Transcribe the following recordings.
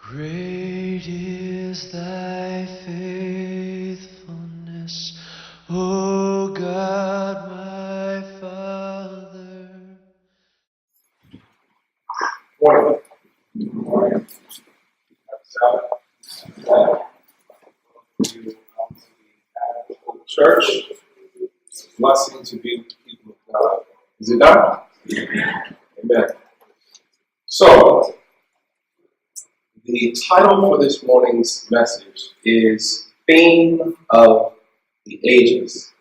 Great is thy faithfulness, O God, my Father. Morning. Good morning. Church, it's a blessing to be with the people of God. Is it done? Amen. So, the title for this morning's message is Theme of the Ages,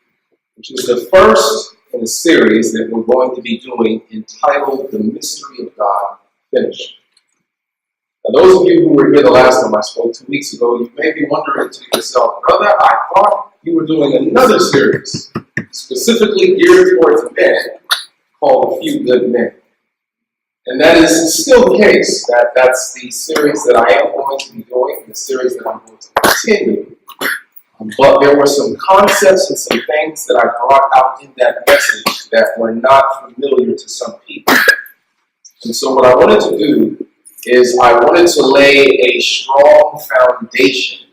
which is the first in a series that we're going to be doing entitled The Mystery of God Finished. Now, those of you who were here the last time I spoke 2 weeks ago, you may be wondering to yourself, brother, I thought you were doing another series specifically geared towards men called A Few Good Men. And that is still the case. That's the series that I am going to be doing, the series that I'm going to continue. But there were some concepts and some things that I brought out in that message that were not familiar to some people. And so what I wanted to do is I wanted to lay a strong foundation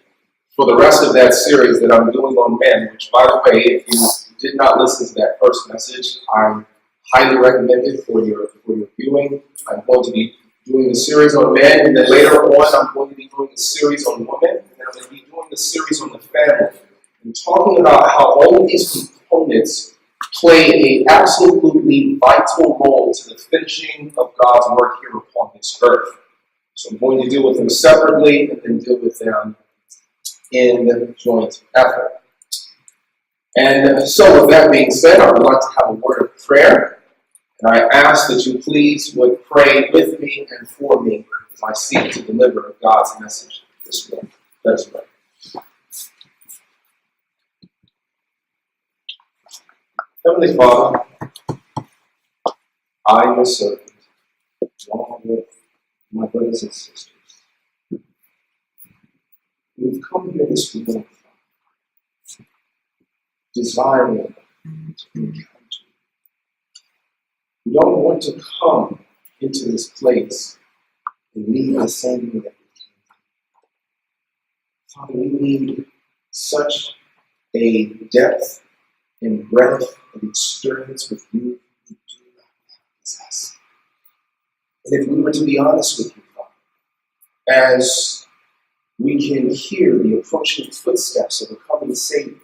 for the rest of that series that I'm doing on men, which, by the way, if you did not listen to that first message, I highly recommend it for your viewing. I'm going to be doing a series on men, and then later on I'm going to be doing a series on women, and then I'm going to be doing a series on the family, and talking about how all of these components play an absolutely vital role to the finishing of God's work here upon this earth. So I'm going to deal with them separately and then deal with them in joint effort. And so with that being said, I would like to have a word of prayer. And I ask that you please would pray with me and for me as I seek to deliver God's message this morning. Let us pray. Heavenly Father, I, your servant, along with my brothers and sisters, we've come here this morning desiring to encounter you. We don't want to come into this place and leave the same way that we came. Father, we need such a depth and breadth of experience with you we do not possess. And if we were to be honest with you, Father, as we can hear the approaching footsteps of a coming Savior,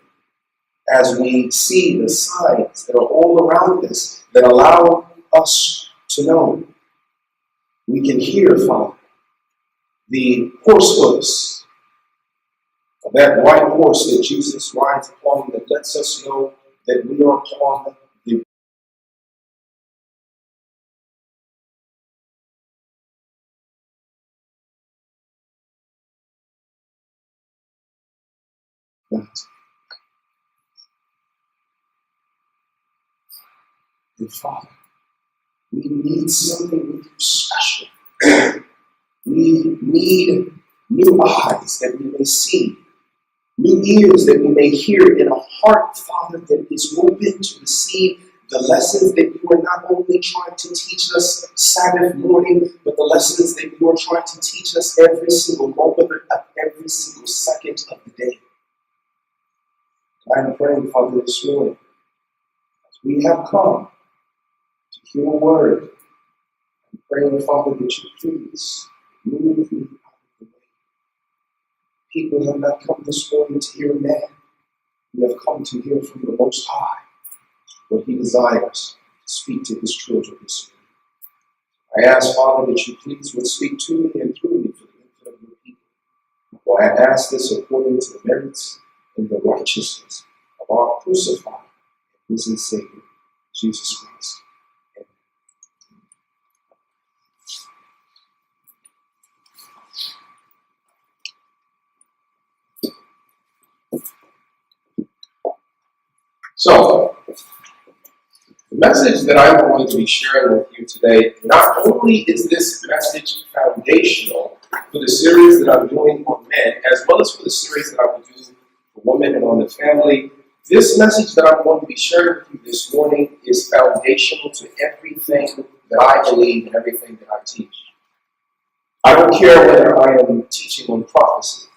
as we see the signs that are all around us that allow us to know, we can hear, Father, the horse hoofs of that white horse that Jesus rides upon that lets us know that we are upon the right. And Father, we need something with you special. We need new eyes that we may see, new ears that we may hear, and a heart, Father, that is open to receive the lessons that you are not only trying to teach us Sabbath morning, but the lessons that you are trying to teach us every single moment of every single second of the day. I'm praying, Father, this morning, as we have come to hear a word, I'm praying, Father, that you please move me out of the way. People have not come this morning to hear man. We have come to hear from the Most High what he desires to speak to his children this morning. I ask, Father, that you please would speak to me and through me for the benefit of your people. For I ask this according to the merits and the righteousness of our crucified and risen Savior, Jesus Christ. So, the message that I'm going to be sharing with you today, not only is this message foundational for the series that I'm doing on men, as well as for the series that I will do for women and on the family, this message that I'm going to be sharing with you this morning is foundational to everything that I believe and everything that I teach. I don't care whether I am teaching on prophecy,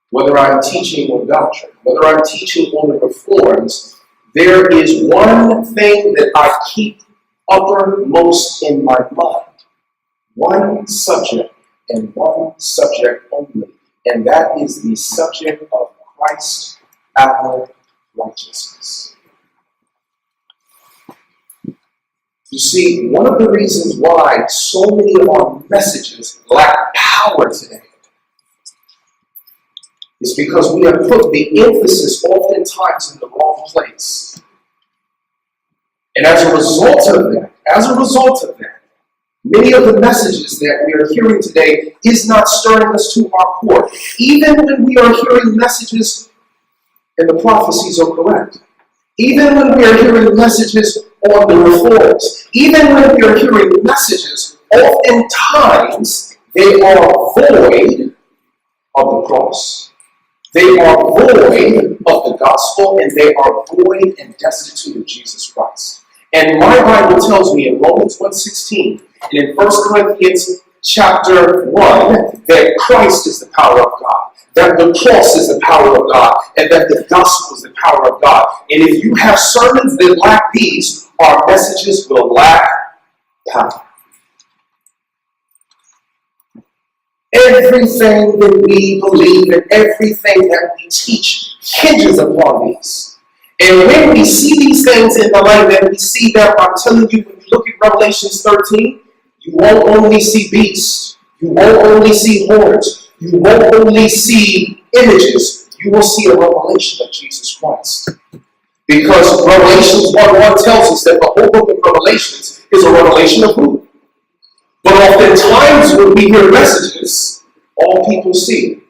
whether I'm teaching on doctrine, whether I'm teaching on the reforms, there is one thing that I keep uppermost in my mind. One subject and one subject only, and that is the subject of Christ our righteousness. You see, one of the reasons why so many of our messages lack power today is because we have put the emphasis oftentimes in the wrong place. And as a result of that, many of the messages that we are hearing today is not stirring us to our core. Even when we are hearing messages and the prophecies are correct. Even when we are hearing messages on the reforms. Even when we are hearing messages, oftentimes they are void of the cross. They are void of the gospel, and they are void and destitute of Jesus Christ. And my Bible tells me in Romans 1:16 and in 1 Corinthians chapter 1 that Christ is the power of God, that the cross is the power of God, and that the gospel is the power of God. And if you have sermons that lack these, our messages will lack power. Everything that we believe and everything that we teach hinges upon these. And when we see these things in the light that we see them, I'm telling you, when you look at Revelations 13, you won't only see beasts. You won't only see horns. You won't only see images. You will see a revelation of Jesus Christ. Because Revelations 1:1 tells us that the whole book of Revelations is a revelation of who? But oftentimes when we hear messages, all people see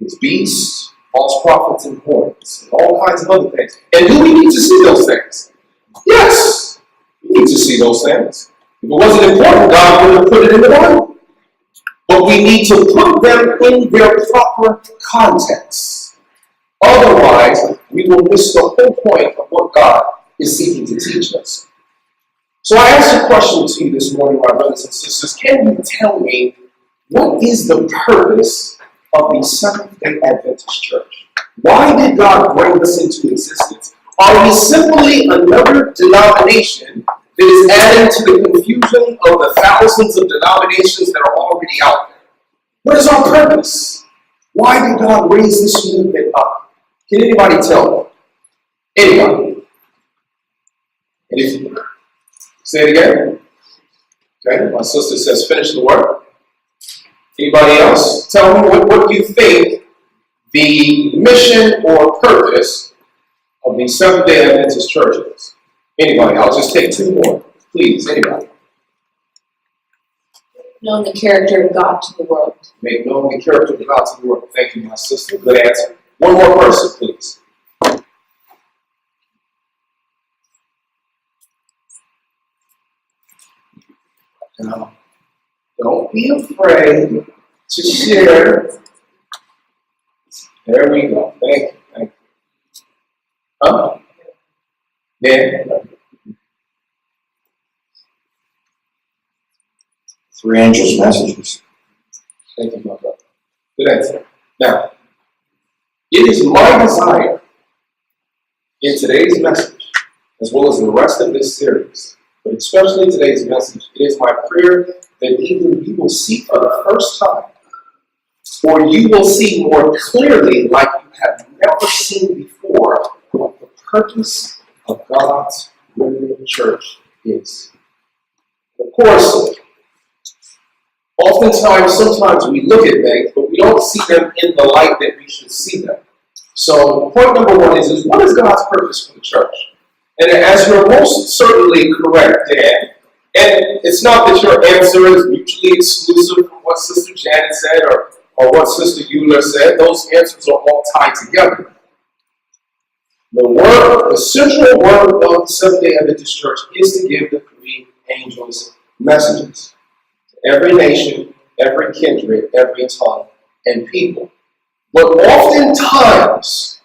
is beasts, false prophets, and horns, and all kinds of other things. And do we need to see those things? Yes, we need to see those things. If it wasn't important, God would have put it in the Bible. But we need to put them in their proper context. Otherwise, we will miss the whole point of what God is seeking to teach us. So I ask a question to you this morning, my brothers and sisters. Can you tell me what is the purpose of the Seventh-day Adventist Church? Why did God bring us into existence? Are we simply another denomination that is adding to the confusion of the thousands of denominations that are already out there? What is our purpose? Why did God raise this movement up? Can anybody tell me? Anybody? Anything? Say it again. Okay, my sister says finish the work. Anybody else? Tell me what you think the mission or purpose of the Seventh-day Adventist Church is. Anybody? I'll just take two more. Please, anybody. Known the character of God to the world. Make known the character of God to the world. Thank you, my sister. Good answer. One more person, please. Don't be afraid to share. There we go. Thank you. Thank you. Huh? Yeah. Three angels' messages. Thank you, my brother. Good answer. Now, it is my desire in today's message, as well as the rest of this series, but especially today's message, it is my prayer that either you will see for the first time, or you will see more clearly, like you have never seen before, what the purpose of God's living church is. Of course, oftentimes, sometimes we look at things, but we don't see them in the light that we should see them. So, point number one is what is God's purpose for the church? And as you're most certainly correct, Dan, and it's not that your answer is mutually exclusive from what Sister Janet said or what Sister Eula said. Those answers are all tied together. The central word of the Seventh-day Adventist Church is to give the three angels messages to every nation, every kindred, every tongue, and people. But oftentimes,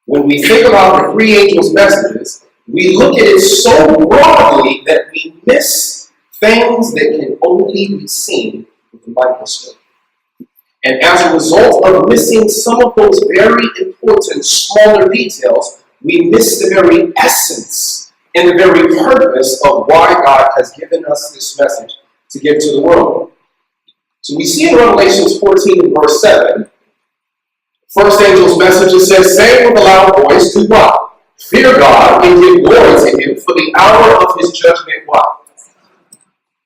when we think about the three angels' messages, we look at it so broadly that we miss things that can only be seen with the microscope. And as a result of missing some of those very important smaller details, we miss the very essence and the very purpose of why God has given us this message to give to the world. So we see in Revelation 14 and verse 7, first angel's message, it says, saying with a loud voice, do what? Fear God and give glory to him, for the hour of his judgment what?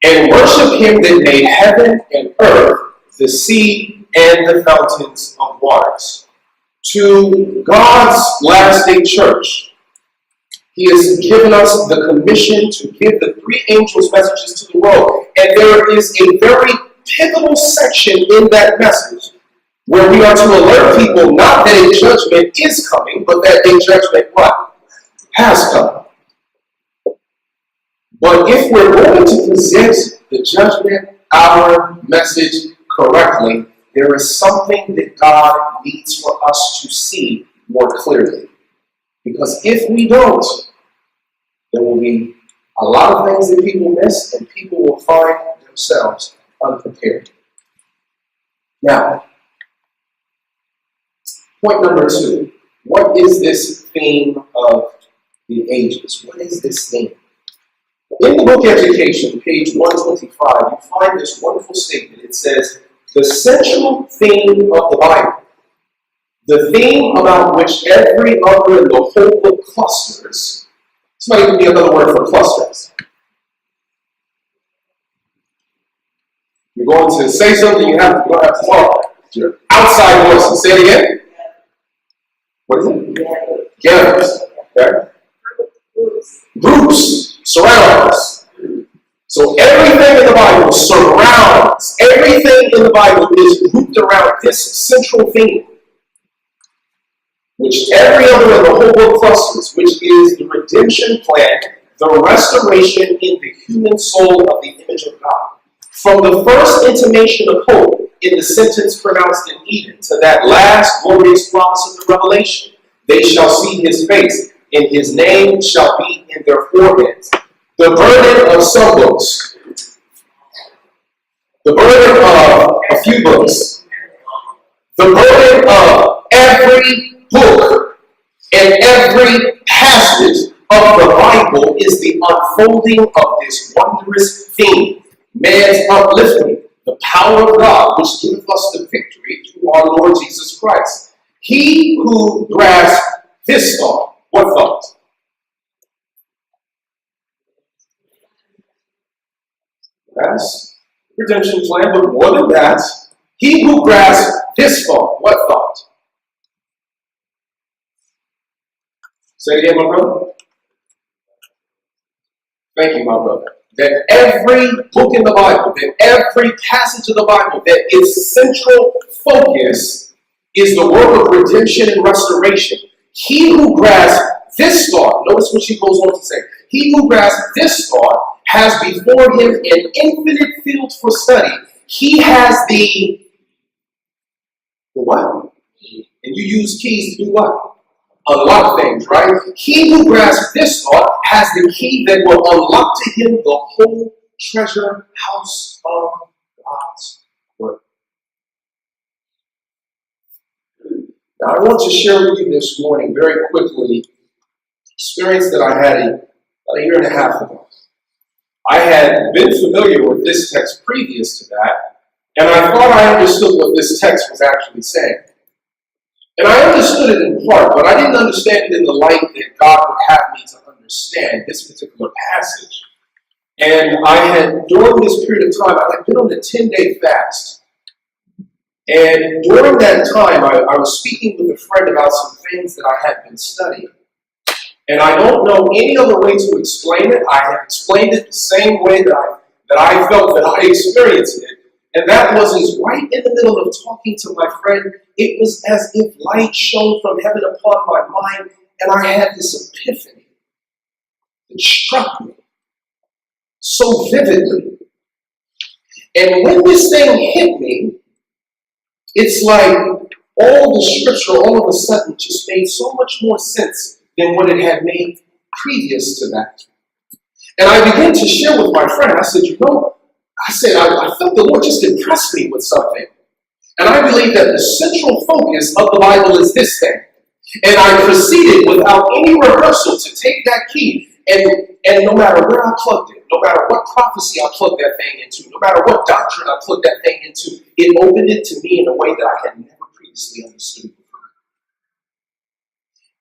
And worship him that made heaven and earth, the sea, and the fountains of waters. To God's last day church, he has given us the commission to give the three angels' messages to the world. And there is a very pivotal section in that message where we are to alert people not that a judgment is coming, but that a judgment what? Has come. But if we're going to present the judgment hour message correctly, there is something that God needs for us to see more clearly. Because if we don't, there will be a lot of things that people miss, and people will find themselves unprepared. Now, point number 2. What is this theme of the ages? What is this theme? In the book Education, page 125, you find this wonderful statement. It says, the central theme of the Bible, the theme about which every other in the whole book clusters. Somebody give me another word for clusters. You're going to say something, you don't have to talk. Your outside voices. Say it again. What is it? Gathers. Okay? Groups surround us. So everything in the Bible surrounds, everything in the Bible is grouped around this central theme, which every other in the whole book clusters, which is the redemption plan, the restoration in the human soul of the image of God. From the first intimation of hope in the sentence pronounced in Eden to that last glorious promise of the Revelation, they shall see his face, and his name shall be in their foreheads. The burden of some books, the burden of a few books, the burden of every book and every passage of the Bible is the unfolding of this wondrous theme, man's uplifting, the power of God, which giveth us the victory through our Lord Jesus Christ. He who grasps this thought, what thought? That's redemption plan, but more than that, he who grasps this thought, what thought? Say it again, my brother. Thank you, my brother. That every book in the Bible, that every passage of the Bible, that its central focus is the work of redemption and restoration. He who grasps this thought, notice what she goes on to say, he who grasps this thought has before him an infinite field for study. He has the what? And you use keys to do what? Unlock things, right? He who grasps this thought has the key that will unlock to him the whole treasure house of God's word. Now, I want to share with you this morning very quickly experience that I had about a year and a half ago. I had been familiar with this text previous to that, and I thought I understood what this text was actually saying. And I understood it in part, but I didn't understand it in the light that God would have me to understand this particular passage. And I had, during this period of time, I had been on a 10-day fast. And during that time, I was speaking with a friend about some things that I had been studying. And I don't know any other way to explain it. I have explained it the same way that I felt that I experienced it. And that was right in the middle of talking to my friend. It was as if light shone from heaven upon my mind, and I had this epiphany. It struck me so vividly. And when this thing hit me, it's like all the scripture all of a sudden just made so much more sense than what it had made previous to that. And I began to share with my friend. I said, I said, I felt the Lord just impressed me with something. And I believe that the central focus of the Bible is this thing. And I proceeded without any rehearsal to take that key, and no matter where I plugged it, no matter what prophecy I plugged that thing into, no matter what doctrine I plugged that thing into, it opened it to me in a way that I had never previously understood before.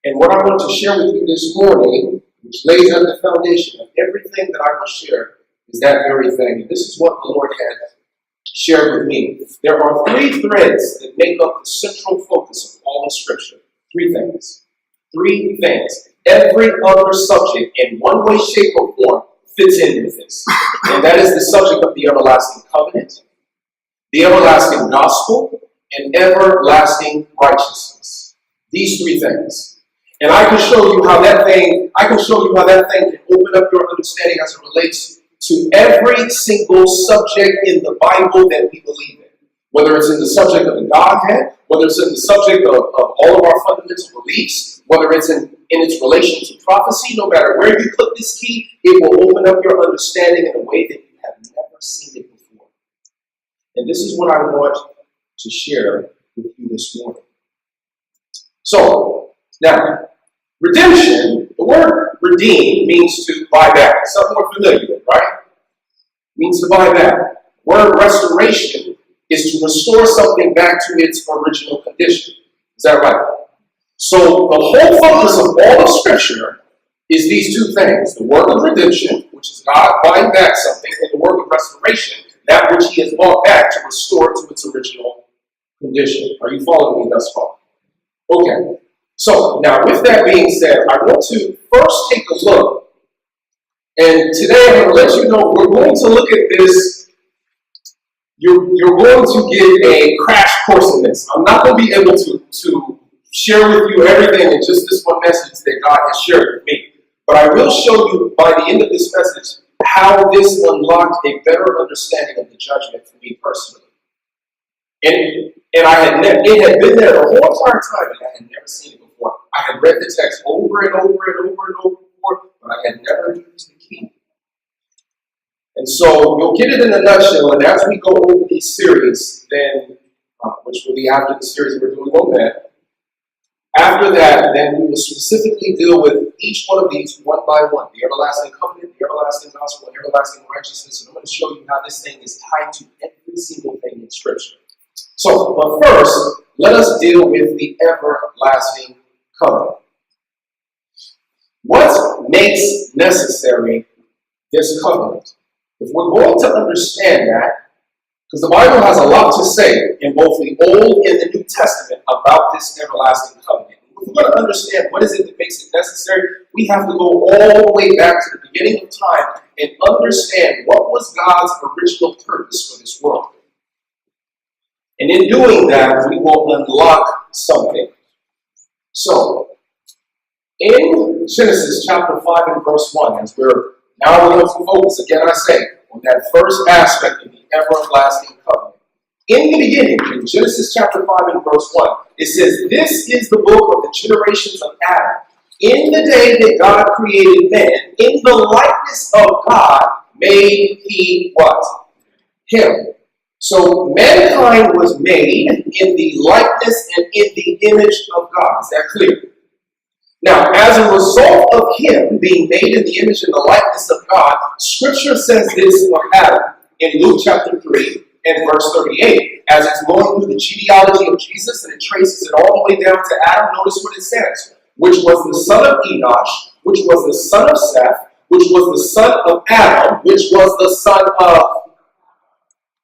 And what I want to share with you this morning, which lays at the foundation of everything that I will share, is that very thing. And this is what the Lord had shared with me. There are three threads that make up the central focus of all of Scripture. Three things. Three things. Every other subject, in one way, shape, or form, fits in with this. And that is the subject of the everlasting covenant, the everlasting gospel, and everlasting righteousness. These three things. And I can show you how that thing can open up your understanding as it relates to every single subject in the Bible that we believe in. Whether it's in the subject of the Godhead, whether it's in the subject of all of our fundamental beliefs, whether it's in its relation to prophecy, no matter where you put this key, it will open up your understanding in a way that you have never seen it before. And this is what I want to share with you this morning. So, now, redemption, the word redeem means to buy back. It's something we're familiar with, right? It means to buy back. The word restoration is to restore something back to its original condition. Is that right? So the whole focus of all of Scripture is these two things. The work of redemption, which is God buying back something, and the work of restoration, that which He has bought back to restore it to its original condition. Are you following me thus far? Okay. So now with that being said, I want to first take a look. And today I'm going to let you know we're going to look at this. You're going to get a crash course in this. I'm not going to be able to share with you everything in just this one message that God has shared with me. But I will show you by the end of this message how this unlocked a better understanding of the judgment for me personally. And it had been there the whole entire time, and I had never seen it before. I had read the text over and over and over and over before, but I had never used the key. And so you'll get it in a nutshell, and as we go over these series, then, which will be after the series we're doing on that, after that, then we will specifically deal with each one of these one by one. The everlasting covenant, the everlasting gospel, and everlasting righteousness. And I'm going to show you how this thing is tied to every single thing in Scripture. So, but first, let us deal with the everlasting covenant. What makes necessary this covenant? If we're going to understand that, because the Bible has a lot to say in both the Old and the New Testament about this everlasting covenant. If we're going to understand what is it that makes it necessary, we have to go all the way back to the beginning of time and understand what was God's original purpose for this world. And in doing that, we will unlock something. So, in Genesis chapter 5 and verse 1, as we're now going to focus, again I say, on that first aspect of the everlasting covenant. In the beginning, in Genesis chapter 5 and verse 1, it says, "This is the book of the generations of Adam. In the day that God created man, in the likeness of God made He" what? Him. So mankind was made in the likeness and in the image of God. Is that clear? Now, as a result of him being made in the image and the likeness of God, Scripture says this of Adam in Luke chapter 3 and verse 38. As it's going through the genealogy of Jesus and it traces it all the way down to Adam, notice what it says. Which was the son of Enosh, which was the son of Seth, which was the son of Adam, which was the son of...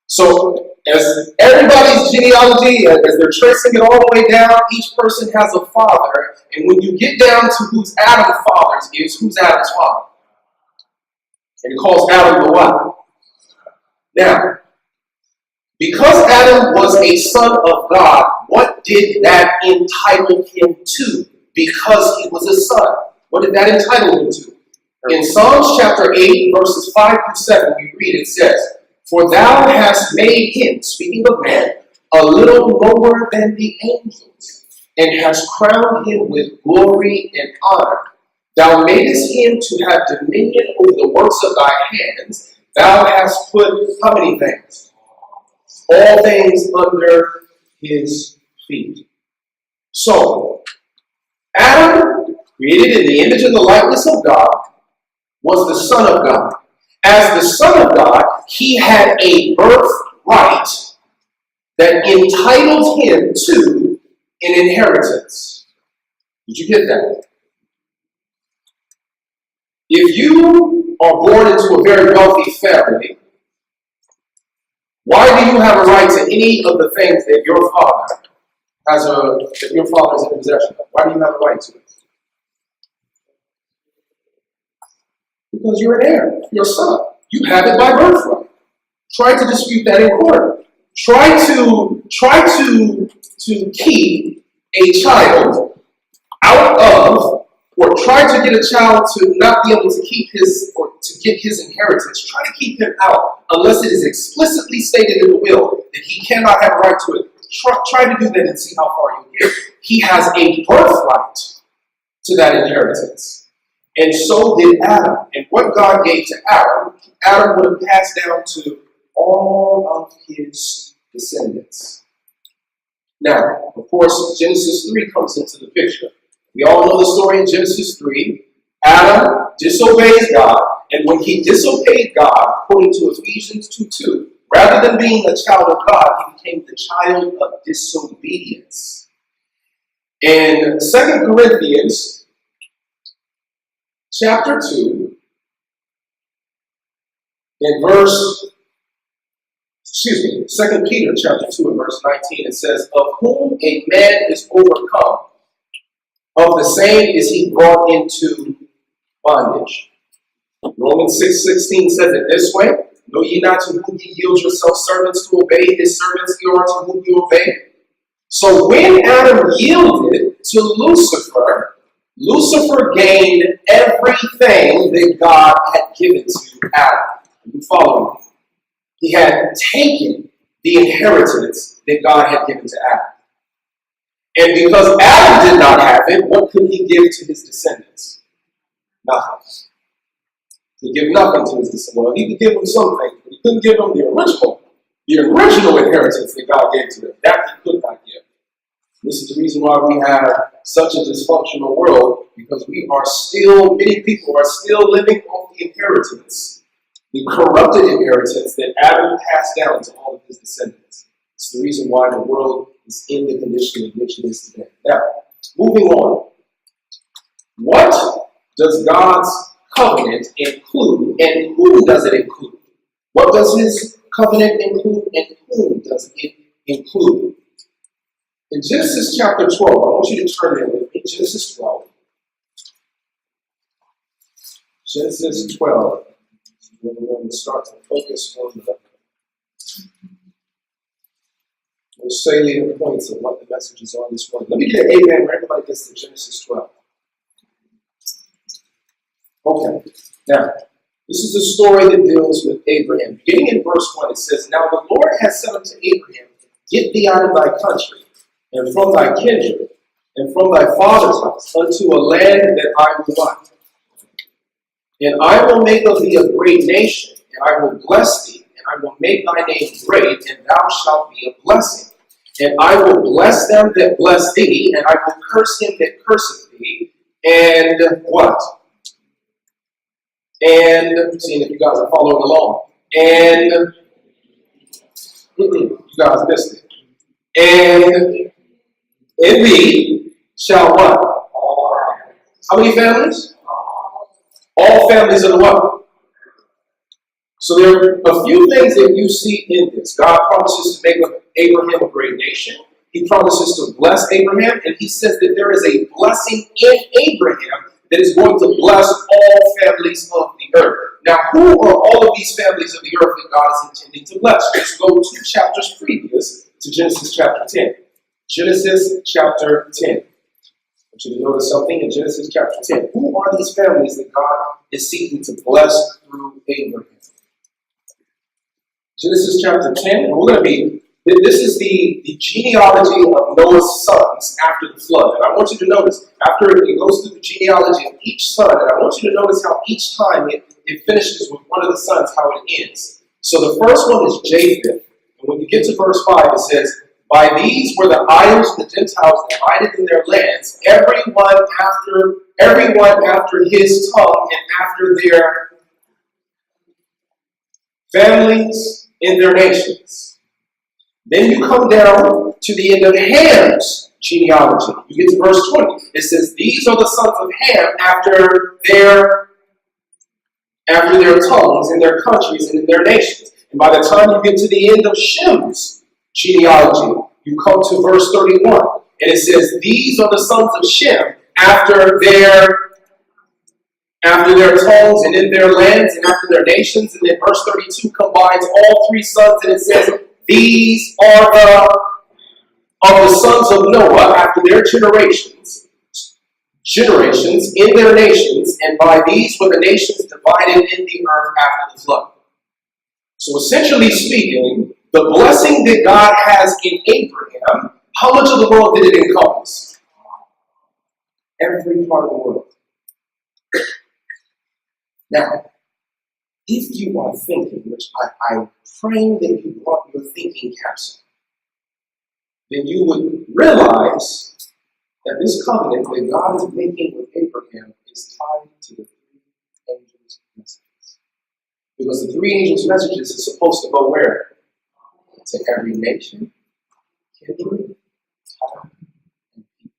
So, as everybody's genealogy, as they're tracing it all the way down, each person has a father. And when you get down to who's Adam's father is, who's Adam's father? And it calls Adam the what? Now, because Adam was a son of God, what did that entitle him to? Because he was a son. What did that entitle him to? In Psalms chapter 8, verses 5 through 7, we read, it says, "For thou hast made him," speaking of man, "a little lower than the angels, and hast crowned him with glory and honor. Thou madest him to have dominion over the works of thy hands. Thou hast put how many things? All things under his feet. So, Adam, created in the image and the likeness of God, was the Son of God. As the Son of God, he had a birthright that entitled him to an inheritance. Did you get that? If you are born into a very wealthy family, why do you have a right to any of the things that your father is in possession of? Why do you have a right to it? Because you're an heir, you're a son. You have it by birthright. Try to dispute that in court. Try to keep a child out of, or try to get a child to not be able to keep his, or to get his inheritance. Try to keep him out unless it is explicitly stated in the will that he cannot have a right to it. Try to do that and see how far you get. He has a birthright to that inheritance. And so did Adam. And what God gave to Adam, Adam would have passed down to all of his descendants. Now, of course, Genesis 3 comes into the picture. We all know the story in Genesis 3. Adam disobeys God, and when he disobeyed God, according to Ephesians 2:2, rather than being a child of God, he became the child of disobedience. In 2 Corinthians chapter 2, in 2 Peter chapter 2 and verse 19, it says, of whom a man is overcome, of the same is he brought into bondage. Romans 6:16 says it this way, know ye not to whom ye yield yourselves servants to obey, his servants ye are to whom you obey. So when Adam yielded to Lucifer, Lucifer gained everything that God had given to Adam. You follow me? He had taken the inheritance that God had given to Adam. And because Adam did not have it, what could he give to his descendants? Nothing. He could give nothing to his descendants. Well, he could give them something, but he couldn't give them the original inheritance that God gave to them. That he could not give. This is the reason why we have such a dysfunctional world, because many people are still living off the inheritance, the corrupted inheritance that Adam passed down to all of his descendants. It's the reason why the world is in the condition in which it is today. Now, moving on. What does God's covenant include, and whom does it include? What does his covenant include, and whom does it include? In Genesis chapter 12, I want you to turn in with me. Genesis 12. Genesis 12. We're going to start to focus on the salient points of what the message is on this morning. Let me get an amen where everybody gets to Genesis 12. Okay. Now, this is a story that deals with Abraham. Beginning in verse 1, it says, now the Lord has said unto Abraham, get thee out of thy country, and from thy kindred, and from thy father's house, unto a land that I will not. And I will make of thee a great nation, and I will bless thee, and I will make thy name great, and thou shalt be a blessing. And I will bless them that bless thee, and I will curse him that curseth thee. And what? And, seeing if you guys are following along. And, you guys missed it. And in thee shall what? How many families? All families of the what? So there are a few things that you see in this. God promises to make Abraham a great nation. He promises to bless Abraham, and he says that there is a blessing in Abraham that is going to bless all families of the earth. Now, who are all of these families of the earth that God is intending to bless? Let's go 2 chapters previous to Genesis chapter 10. Genesis chapter 10. I want you to notice something in Genesis chapter 10. Who are these families that God is seeking to bless through Abraham? Genesis chapter 10, and we're going to be, this is the genealogy of Noah's sons after the flood. And I want you to notice, after it goes through the genealogy of each son, and I want you to notice how each time it it finishes with one of the sons, how it ends. So the first one is Japheth. And when you get to verse 5, it says, by these were the idols of the Gentiles divided in their lands, everyone after his tongue and after their families in their nations. Then you come down to the end of Ham's genealogy. You get to verse 20. It says, these are the sons of Ham after their tongues in their countries and in their nations. And by the time you get to the end of Shem's genealogy, you come to verse 31. And it says, these are the sons of Shem after their tongues and in their lands and after their nations. And then verse 32 combines all three sons, and it says, these are the sons of Noah after their generations in their nations, and by these were the nations divided in the earth after the flood. So essentially speaking, the blessing that God has in Abraham, how much of the world did it encompass? Every part of the world. Now, if you are thinking, which I'm praying that you brought your thinking capsule, then you would realize that this covenant that God is making with Abraham is tied to the three angels' messages. Because the three angels' messages is supposed to go where? To every nation, kindred, tongue, and people.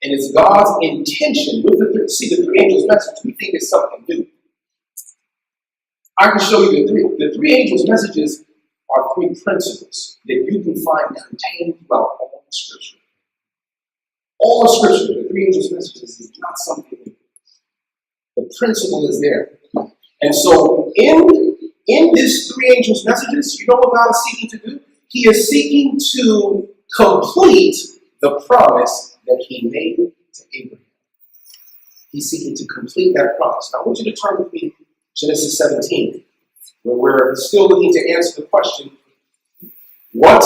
And it's God's intention with the three angels' messages. We think it's something new. I can show you the three. The three angels' messages are three principles that you can find contained throughout all of Scripture. All of Scripture, the three angels' messages, is not something new. The principle is there. And so in this three angels' messages, you know what God is seeking to do? He is seeking to complete the promise that he made to Abraham. He's seeking to complete that promise. Now I want you to turn with me to Genesis 17, where we're still looking to answer the question, what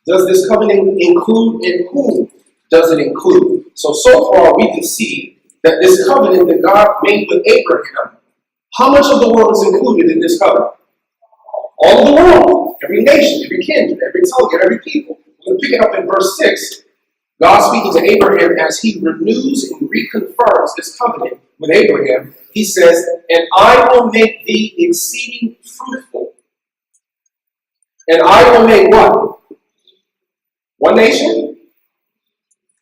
does this covenant include and whom does it include? So far we can see that this covenant that God made with Abraham, how much of the world is included in this covenant? All of the world, every nation, every kindred, every tongue, and every people. We're going to pick it up in verse 6. God speaking to Abraham as he renews and reconfirms this covenant with Abraham. He says, and I will make thee exceeding fruitful. And I will make what? One nation?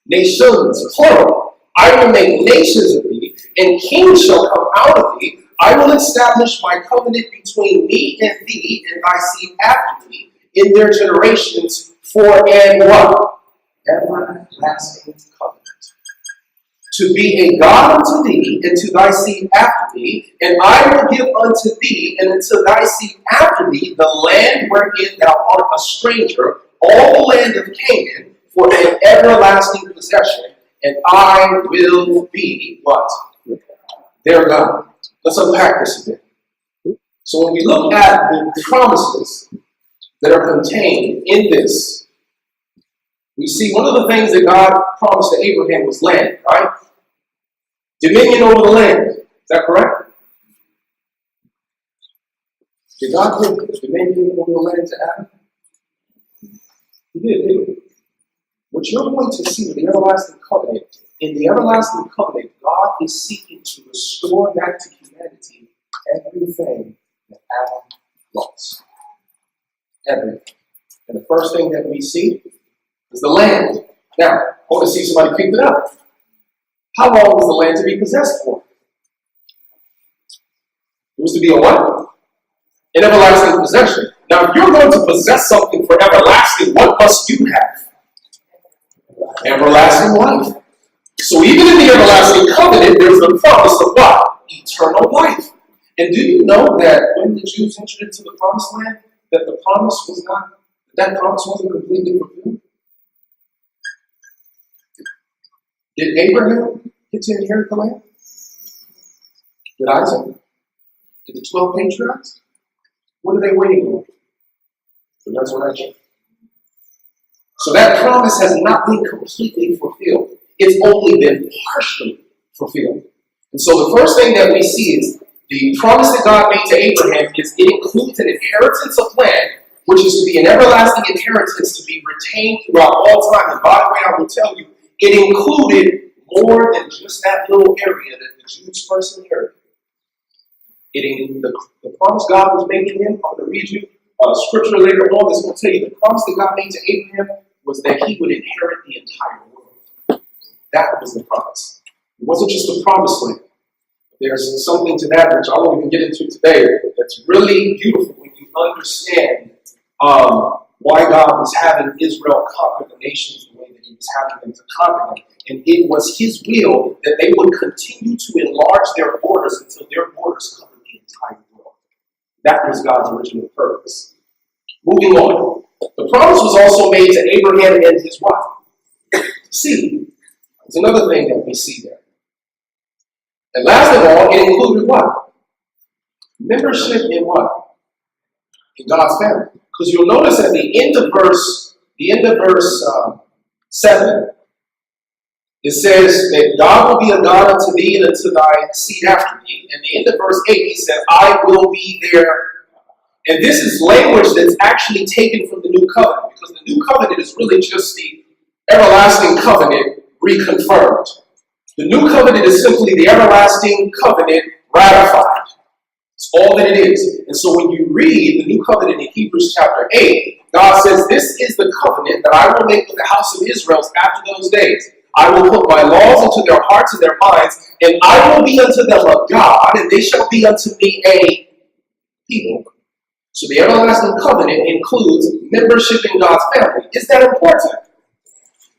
Nations, plural. I will make nations of thee, and kings shall come out of thee. I will establish my covenant between me and thee and thy seed after thee in their generations for an what? Everlasting covenant. To be a God unto thee and to thy seed after thee, and I will give unto thee and unto thy seed after thee the land wherein thou art a stranger, all the land of Canaan, for an everlasting possession, and I will be what? Their God. Let's unpack this a bit. So when we look at the promises that are contained in this, we see one of the things that God promised to Abraham was land, right? Dominion over the land. Is that correct? Did God give dominion over the land to Adam? He did, didn't he? What you're going to see with the everlasting covenant, in the everlasting covenant, God is seeking to restore back to humanity everything that Adam lost. Everything. And the first thing that we see is the land. Now, I want to see somebody pick it up. How long was the land to be possessed for? It was to be a what? An everlasting possession. Now, if you're going to possess something for everlasting, what must you have? Everlasting life. So even in the everlasting covenant, there's the promise of what? Eternal life. And do you know that when the Jews entered into the promised land, that the promise was not, that promise wasn't completely fulfilled? Did Abraham get to inherit the land? Did Isaac? Did the 12 patriarchs? What are they waiting on? The resurrection. So that promise has not been completely fulfilled. It's only been partially fulfilled. And so the first thing that we see is the promise that God made to Abraham is it includes an inheritance of land, which is to be an everlasting inheritance to be retained throughout all time. And by the way, I will tell you, it included more than just that little area that the Jews first inherited. The promise God was making him, I'm going to read you scripture later on that's going to tell you the promise that God made to Abraham was that he would inherit the entire world. That was the promise. It wasn't just a promised land. There's something to that which I won't even get into today that's really beautiful when you understand why God was having Israel conquer the nations the way that he was having them to conquer them. And it was his will that they would continue to enlarge their borders until their borders covered the entire world. That was God's original purpose. Moving on. The promise was also made to Abraham and his wife. See, there's another thing that we see there. And last of all, it included what? Membership in what? In God's family. Because you'll notice at the end of verse 7, it says that God will be a God unto thee and unto thy seed after thee. And the end of verse 8, he said, I will be there. And this is language that's actually taken from the new covenant, because the new covenant is really just the everlasting covenant reconfirmed. The new covenant is simply the everlasting covenant ratified. It's all that it is. And so when you read the new covenant in Hebrews chapter 8, God says, this is the covenant that I will make with the house of Israel after those days. I will put my laws into their hearts and their minds, and I will be unto them a God, and they shall be unto me a people. So the everlasting covenant includes membership in God's family. Is that important?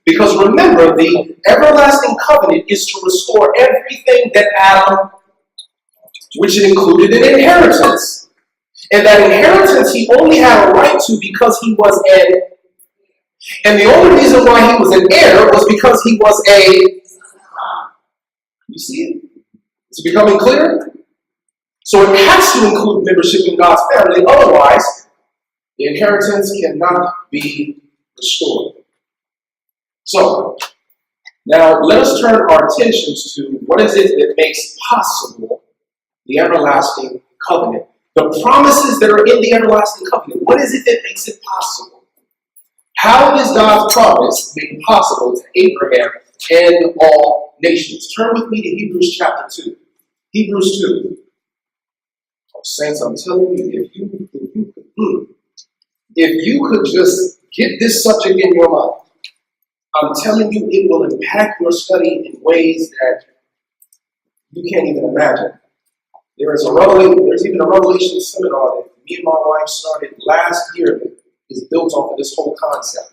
Because remember, the everlasting covenant is to restore everything that Adam, which included an inheritance. And that inheritance he only had a right to because he was an heir. And the only reason why he was an heir was because he was a... You see it? It's becoming clear? So it has to include membership in God's family. Otherwise, the inheritance cannot be restored. So, now let us turn our attentions to what is it that makes possible the everlasting covenant. The promises that are in the everlasting covenant. What is it that makes it possible? How is God's promise made possible to Abraham and all nations? Turn with me to Hebrews chapter 2. Hebrews 2. Oh, saints, I'm telling you, if you could just get this subject in your mind, I'm telling you, it will impact your study in ways that you can't even imagine. There's even a Revelation seminar that me and my wife started last year that is built off of this whole concept.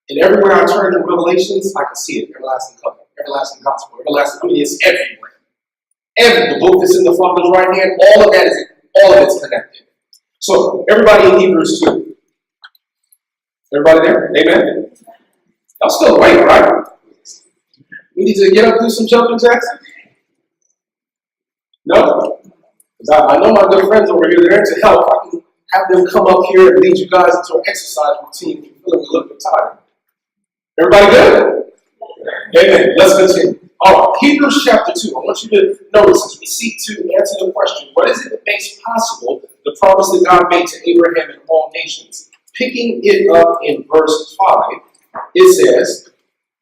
And everywhere I turn in Revelations, I can see it. Everlasting covenant, everlasting gospel, everlasting, it's everywhere. The book that's in the Father's right hand, all of it's connected. So, everybody in Hebrews 2. Everybody there? Amen? Y'all still awake, right? We need to get up and do some jumping jacks? No? Because I know my good friends over here, they're to help. I can have them come up here and lead you guys into an exercise routine if you're feeling a little bit tired. Everybody good? Amen. Let's continue. All right, Hebrews chapter 2. I want you to notice as we seek to answer the question, what is it that makes possible the promise that God made to Abraham and all nations? Picking it up in verse 5, it says,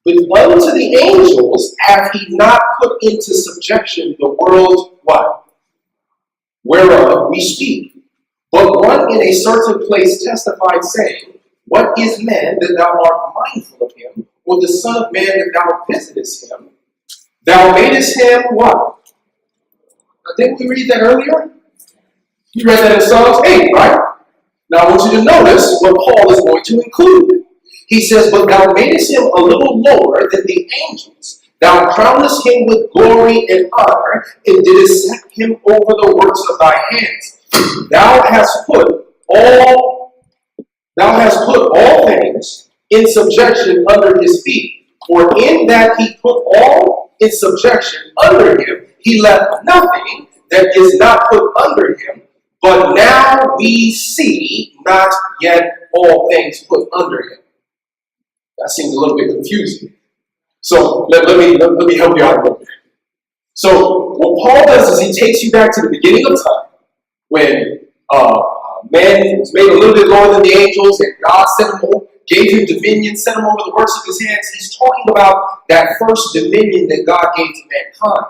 but unto the angels hath he not put into subjection the world, what? Whereof we speak. But one in a certain place testified, saying, what is man that thou art mindful of him, or the son of man that thou visitest him? Thou madest him what? Now, didn't we read that earlier? You read that in Psalms 8, right? Now I want you to notice what Paul is going to include. He says, but thou madest him a little lower than the angels. Thou crownest him with glory and honor, and didst set him over the works of thy hands. Thou hast put all things in subjection under his feet. For in that he put all in subjection under him, he left nothing that is not put under him. But now we see not yet all things put under him. That seems a little bit confusing. So let me help you out a little bit. So what Paul does is he takes you back to the beginning of time when man was made a little bit lower than the angels and God sent him over, gave him dominion, sent him over the works of his hands. He's talking about that first dominion that God gave to mankind.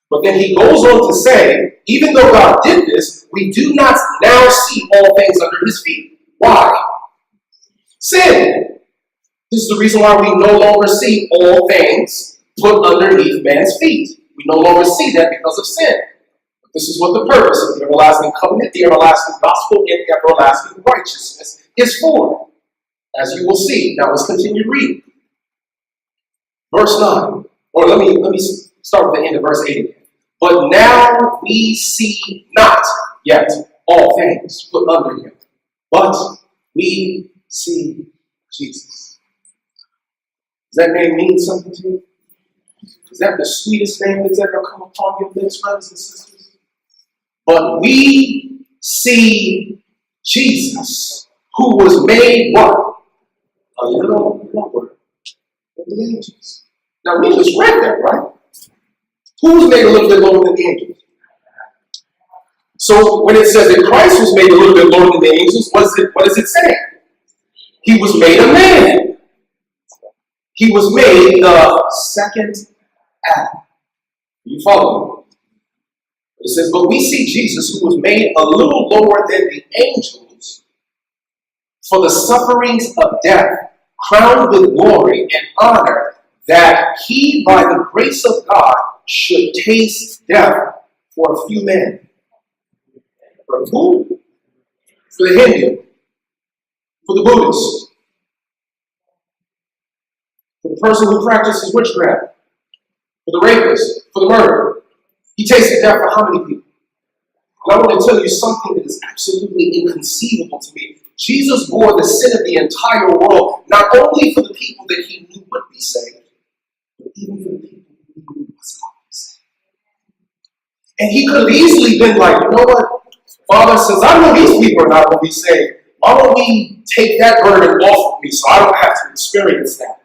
But then he goes on to say, even though God did this, we do not now see all things under his feet. Why? Sin. This is the reason why we no longer see all things put underneath man's feet. We no longer see that because of sin. But this is what the purpose of the everlasting covenant, the everlasting gospel, and everlasting righteousness is for. As you will see. Now let's continue reading. Verse 9. Or let me start with the end of verse 8 again. But now we see not yet all things put under him, but we see Jesus. Does that name mean something to you? Is that the sweetest name that's ever come upon your lips, brothers and sisters? But we see Jesus, who was made what? A little lower than the angels. Now we just read that, right? Who was made a little bit lower than the angels? So when it says that Christ was made a little bit lower than the angels, what does it say? He was made a man. He was made the second Adam. You follow me? It says, but we see Jesus, who was made a little lower than the angels for the sufferings of death, crowned with glory and honor, that he, by the grace of God, should taste death for a few men. For who? For the Hindu. For the Buddhist. For the person who practices witchcraft. For the rapist. For the murderer. He tasted death for how many people? And I want to tell you something that is absolutely inconceivable to me. Jesus bore the sin of the entire world, not only for the people that he knew would be saved, but even for the people who knew was not be saved. And he could have easily been like, you know what? Father, since I know these people are not going to be saved, why don't we take that burden off of me so I don't have to experience that?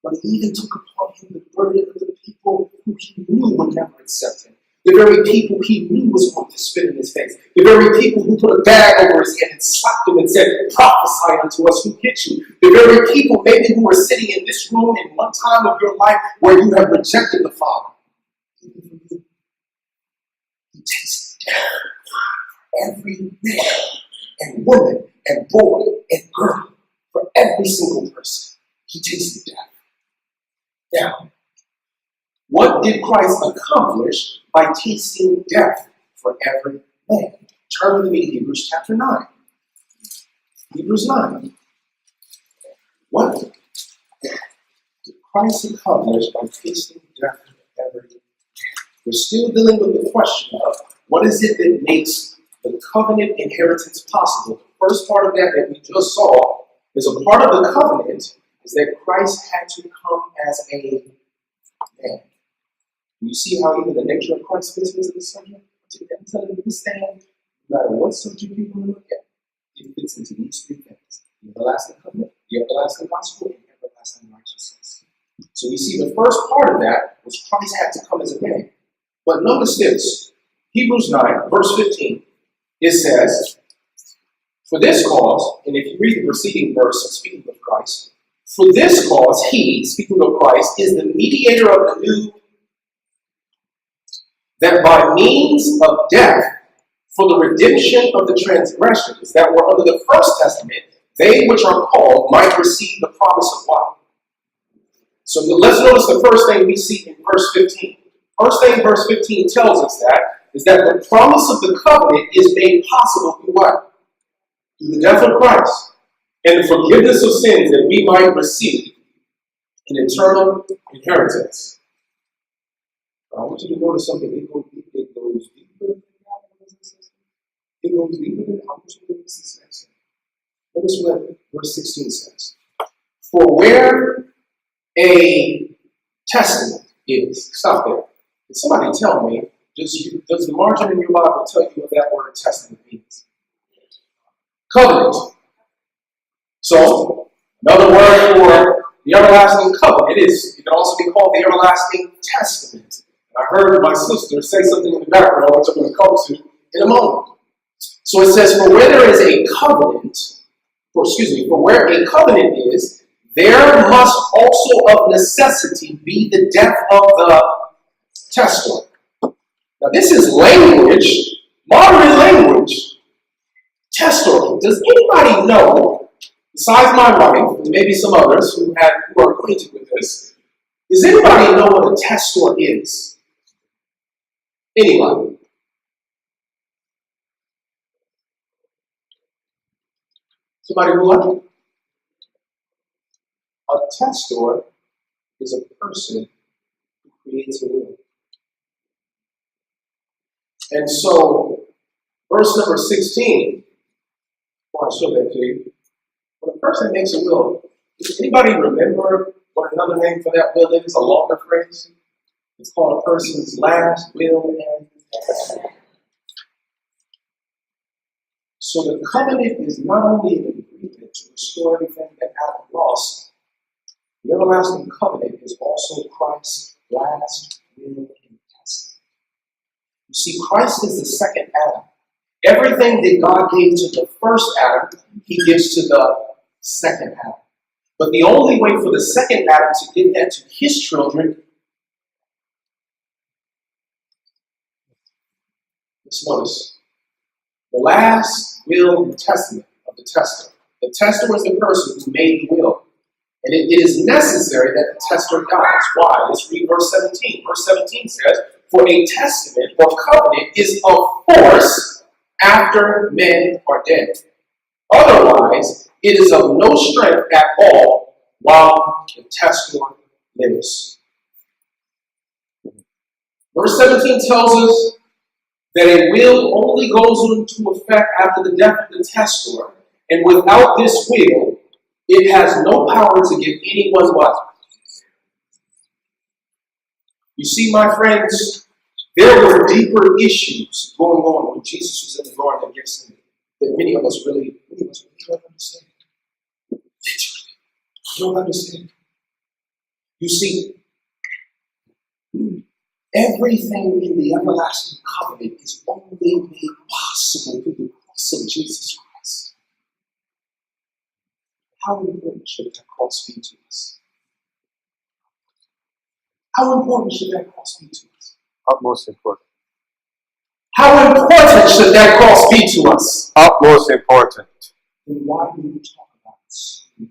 But he even took upon him the burden of the people who he knew would never accept him. The very people he knew was going to spit in his face. The very people who put a bag over his head and slapped him and said, prophesy unto us who hit you. The very people maybe who are sitting in this room in one time of your life where you have rejected the Father. He tasted death for every man and woman and boy and girl, for every single person. He tasted death. Now, what did Christ accomplish by tasting death for every man? Turn with me to Hebrews chapter 9. Hebrews 9. What did Christ accomplish by tasting death for every man? We're still dealing with the question of what is it that makes the covenant inheritance possible. The first part of that we just saw is a part of the covenant is that Christ had to come as a man. You see how even the nature of Christ fits into the subject? I'm telling you this thing, no matter what subject you want to look at, it fits into these three things. The everlasting covenant, the everlasting gospel, and everlasting righteousness. So we see the first part of that was Christ had to come as a man. But notice this, Hebrews 9, verse 15, it says, for this cause, and if you read the preceding verse, speaking of Christ, for this cause he, speaking of Christ, is the mediator of the new, that by means of death, for the redemption of the transgressions that were under the first testament, they which are called might receive the promise of what? So let's notice the first thing we see in verse 15. First thing verse 15 tells us is that the promise of the covenant is made possible through what? Through the death of Christ and the forgiveness of sins that we might receive an eternal inheritance. I want you to notice something. It goes deeper. It goes deeper than I want you to notice this next. Notice what verse 16 says. For where a testament is. Stop there. Can somebody tell me, does the margin in your Bible tell you what that word testament means? Covenant. So, another word for the everlasting covenant it can also be called the everlasting testament. I heard my sister say something in the background, which I'm going to come to in a moment. So it says, for where there is a covenant, for where a covenant is, there must also of necessity be the death of the testator. Now this is language, modern language. Testator. Does anybody know, besides my wife, and maybe some others who are acquainted with this, does anybody know what a testator is? Anybody? Somebody who what? A testator is a person who creates a will. And so, verse number 16, I want to show that to you. When a person makes a will, does anybody remember what another name for that will is? A longer phrase? It's called a person's last will and testament. So the covenant is not only an agreement to restore everything that Adam lost, the everlasting covenant is also Christ's last will and testament. You see, Christ is the second Adam. Everything that God gave to the first Adam, he gives to the second Adam. But the only way for the second Adam to give that to his children, let's notice, the last will and testament of the testator. The testator is the person who made the will. And it is necessary that the testator dies. Why? Let's read verse 17. Verse 17 says, for a testament or covenant is of force after men are dead. Otherwise, it is of no strength at all while the testator lives. Verse 17 tells us that a will only goes into effect after the death of the testator, and without this will, it has no power to give anyone what? You see, my friends, there were deeper issues going on when Jesus was in the Garden of Gethsemane that many of us really don't understand. Don't understand. You see, everything in the everlasting covenant is only made possible through the cross of Jesus Christ. How important should that cross be to us? How important should that cross be to us? Utmost important. How important should that cross be to us? Utmost important. Then why do we talk about it?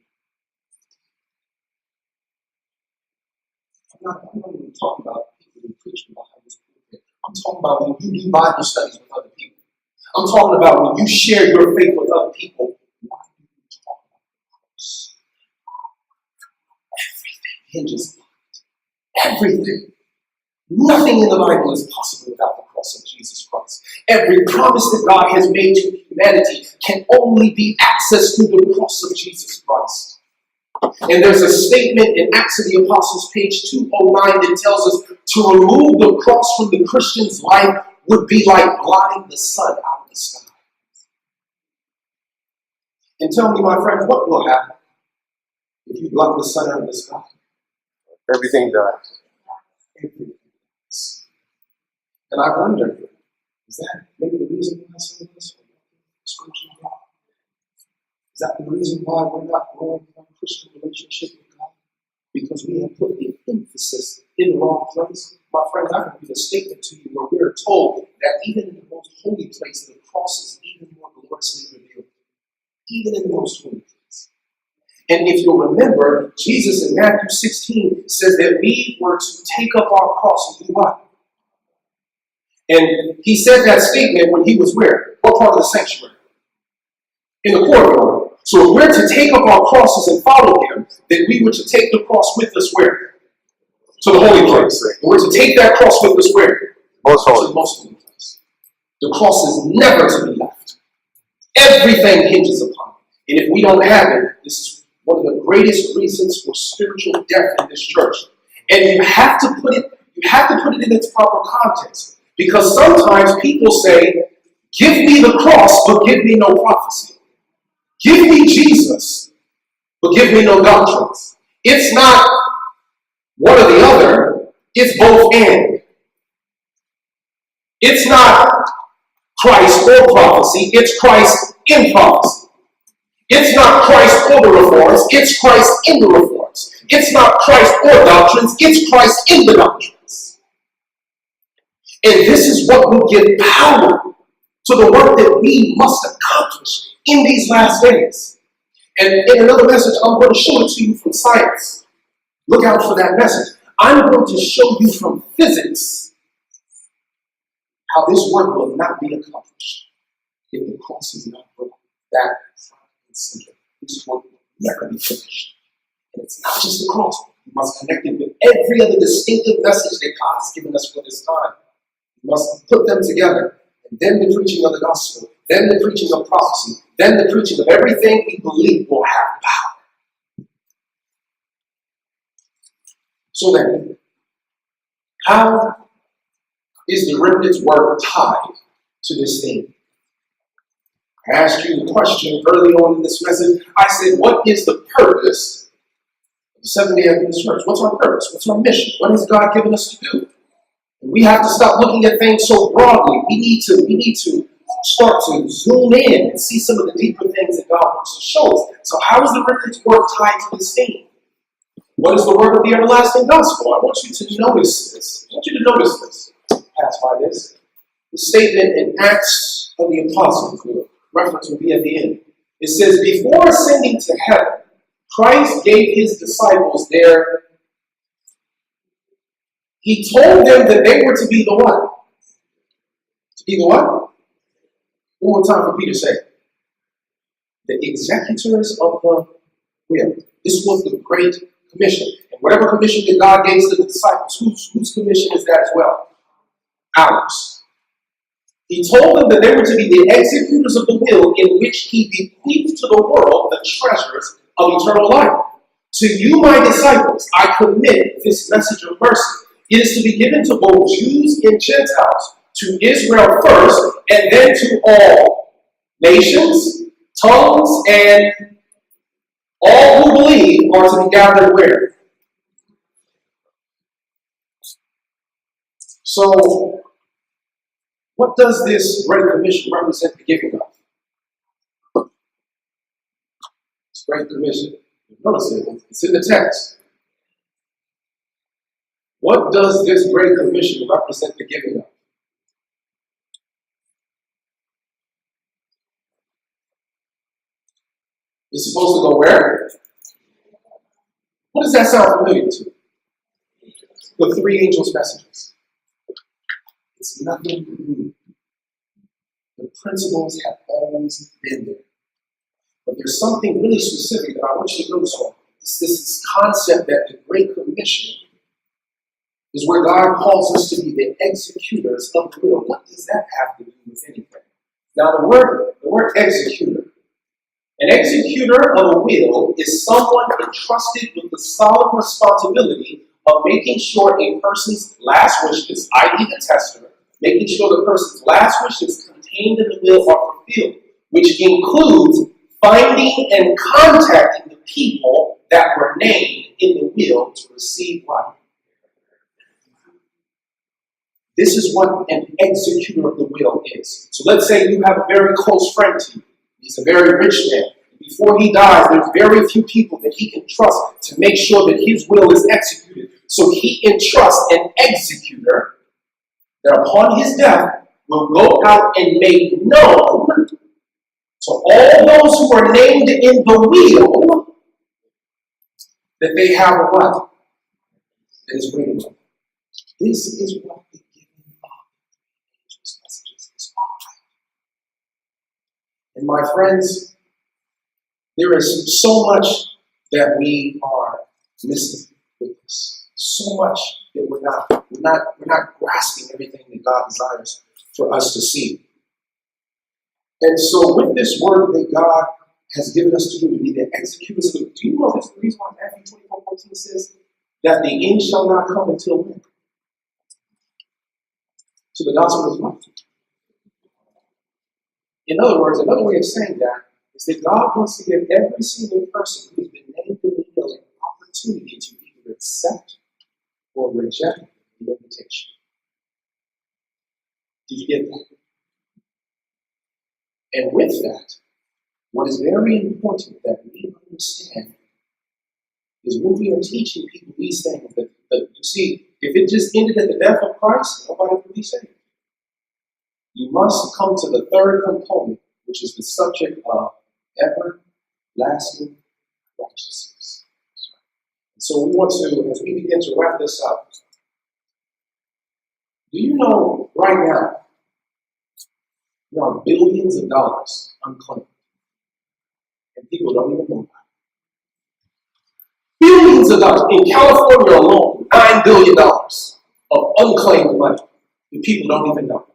I'm not even talking about people who preach behind this pulpit. I'm talking about when you do Bible studies with other people. I'm talking about when you share your faith with other people. Why do we talk about the cross? Everything hinges on it. Everything. Nothing in the Bible is possible without the cross of Jesus Christ. Every promise that God has made to humanity can only be accessed through the cross of Jesus Christ. And there's a statement in Acts of the Apostles, page 209, that tells us to remove the cross from the Christian's life would be like blotting the sun out of the sky. And tell me, my friends, what will happen if you blot the sun out of the sky? Everything dies. Everything. And I wonder, is that maybe the reason why some of us are scripture God? Is that the reason why we're not growing in our Christian relationship with God? Because we have put the emphasis in the wrong place. My friends, I can read a statement to you where we're told that even in the most holy place, the cross is even more gloriously revealed. Even in the most holy place. And if you'll remember, Jesus in Matthew 16 says that we were to take up our cross and do what? And he said that statement when he was where? What part of the sanctuary? In the courtyard. So if we're to take up our crosses and follow him, then we were to take the cross with us where? To the holy place. And we're to take that cross with us where? Most holy. To the most holy place. The cross is never to be left. Everything hinges upon it. And if we don't have it, this is one of the greatest reasons for spiritual death in this church. And you have to put it in its proper context. Because sometimes people say, give me the cross, but give me no prophecy. Give me Jesus, but give me no doctrines. It's not one or the other, it's both and. It's not Christ or prophecy, it's Christ in prophecy. It's not Christ or the reforms, it's Christ in the reforms. It's not Christ or doctrines, it's Christ in the doctrines. And this is what will give power to the work that we must accomplish in these last days. And in another message, I'm going to show it to you from science. Look out for that message. I'm going to show you from physics how this work will not be accomplished if the cross is not broken. That is center. This work will never be finished. And it's not just the cross. We must connect it with every other distinctive message that God has given us for this time. We must put them together. And then the preaching of the gospel, then the preaching of prophecy, then the preaching of everything we believe will have power. So then, how is the remnant's word tied to this thing? I asked you the question early on in this message. I said, what is the purpose of the Seventh-day Adventist Church? What's our purpose? What's our mission? What has God given us to do? And we have to stop looking at things so broadly. We need to start to zoom in and see some of the deeper things that God wants to show us. So how is the remnant's word tied to this theme? What is the word of the everlasting gospel? I want you to notice this. I want you to notice this. Pass by this. The statement in Acts of the Apostles, the reference will be at the end. It says, before ascending to heaven, Christ gave his disciples he told them that they were to be the what? To be the what? One more time for Peter to say. The executors of the will. This was the Great Commission. And whatever commission that God gave to the disciples, whose commission is that as well? Ours. He told them that they were to be the executors of the will in which he bequeathed to the world the treasures of eternal life. To you, my disciples, I commit this message of mercy. It is to be given to both Jews and Gentiles, to Israel first, and then to all nations, tongues, and all who believe are to be gathered where? So, what does this Great Commission represent the giving of? It's Great Commission. Notice it. It's in the text. What does this Great Commission represent the giving of? It's supposed to go where? What does that sound familiar to? The three angels' messages. It's nothing new. The principles have always been there. But there's something really specific that I want you to notice on. This concept that the Great Commission is where God calls us to be the executors of the will. What does that have to do with anything? Now the word executor. An executor of a will is someone entrusted with the solemn responsibility of making sure a person's last wishes, i.e. the testator, making sure the person's last wishes contained in the will are fulfilled, which includes finding and contacting the people that were named in the will to receive life. This is what an executor of the will is. So let's say you have a very close friend to you. He's a very rich man. Before he dies, there's very few people that he can trust to make sure that his will is executed. So he entrusts an executor that upon his death will go out and make known to all those who are named in the will that they have a what? That is waiting for them. This is what the giving of angels' messages is all about. And my friends, there is so much that we are missing with this. So much that we're not grasping everything that God desires for us to see. And so with this word that God has given us to do, to be the executors of it, do you know that's the reason why Matthew 24:14 says that the end shall not come until when? So the gospel is what? In other words, another way of saying that is that God wants to give every single person who's been named in the will an opportunity to either accept or reject the invitation. Did get that. And with that, what is very important that we understand is when we are teaching people these things, that you see, if it just ended at the death of Christ, nobody would be saved. You must come to the third component, which is the subject of everlasting righteousness. So we want to, as we begin to wrap this up, do you know right now there are billions of dollars unclaimed? And people don't even know about it. Billions of dollars. In California alone, $9 billion of unclaimed money that people don't even know.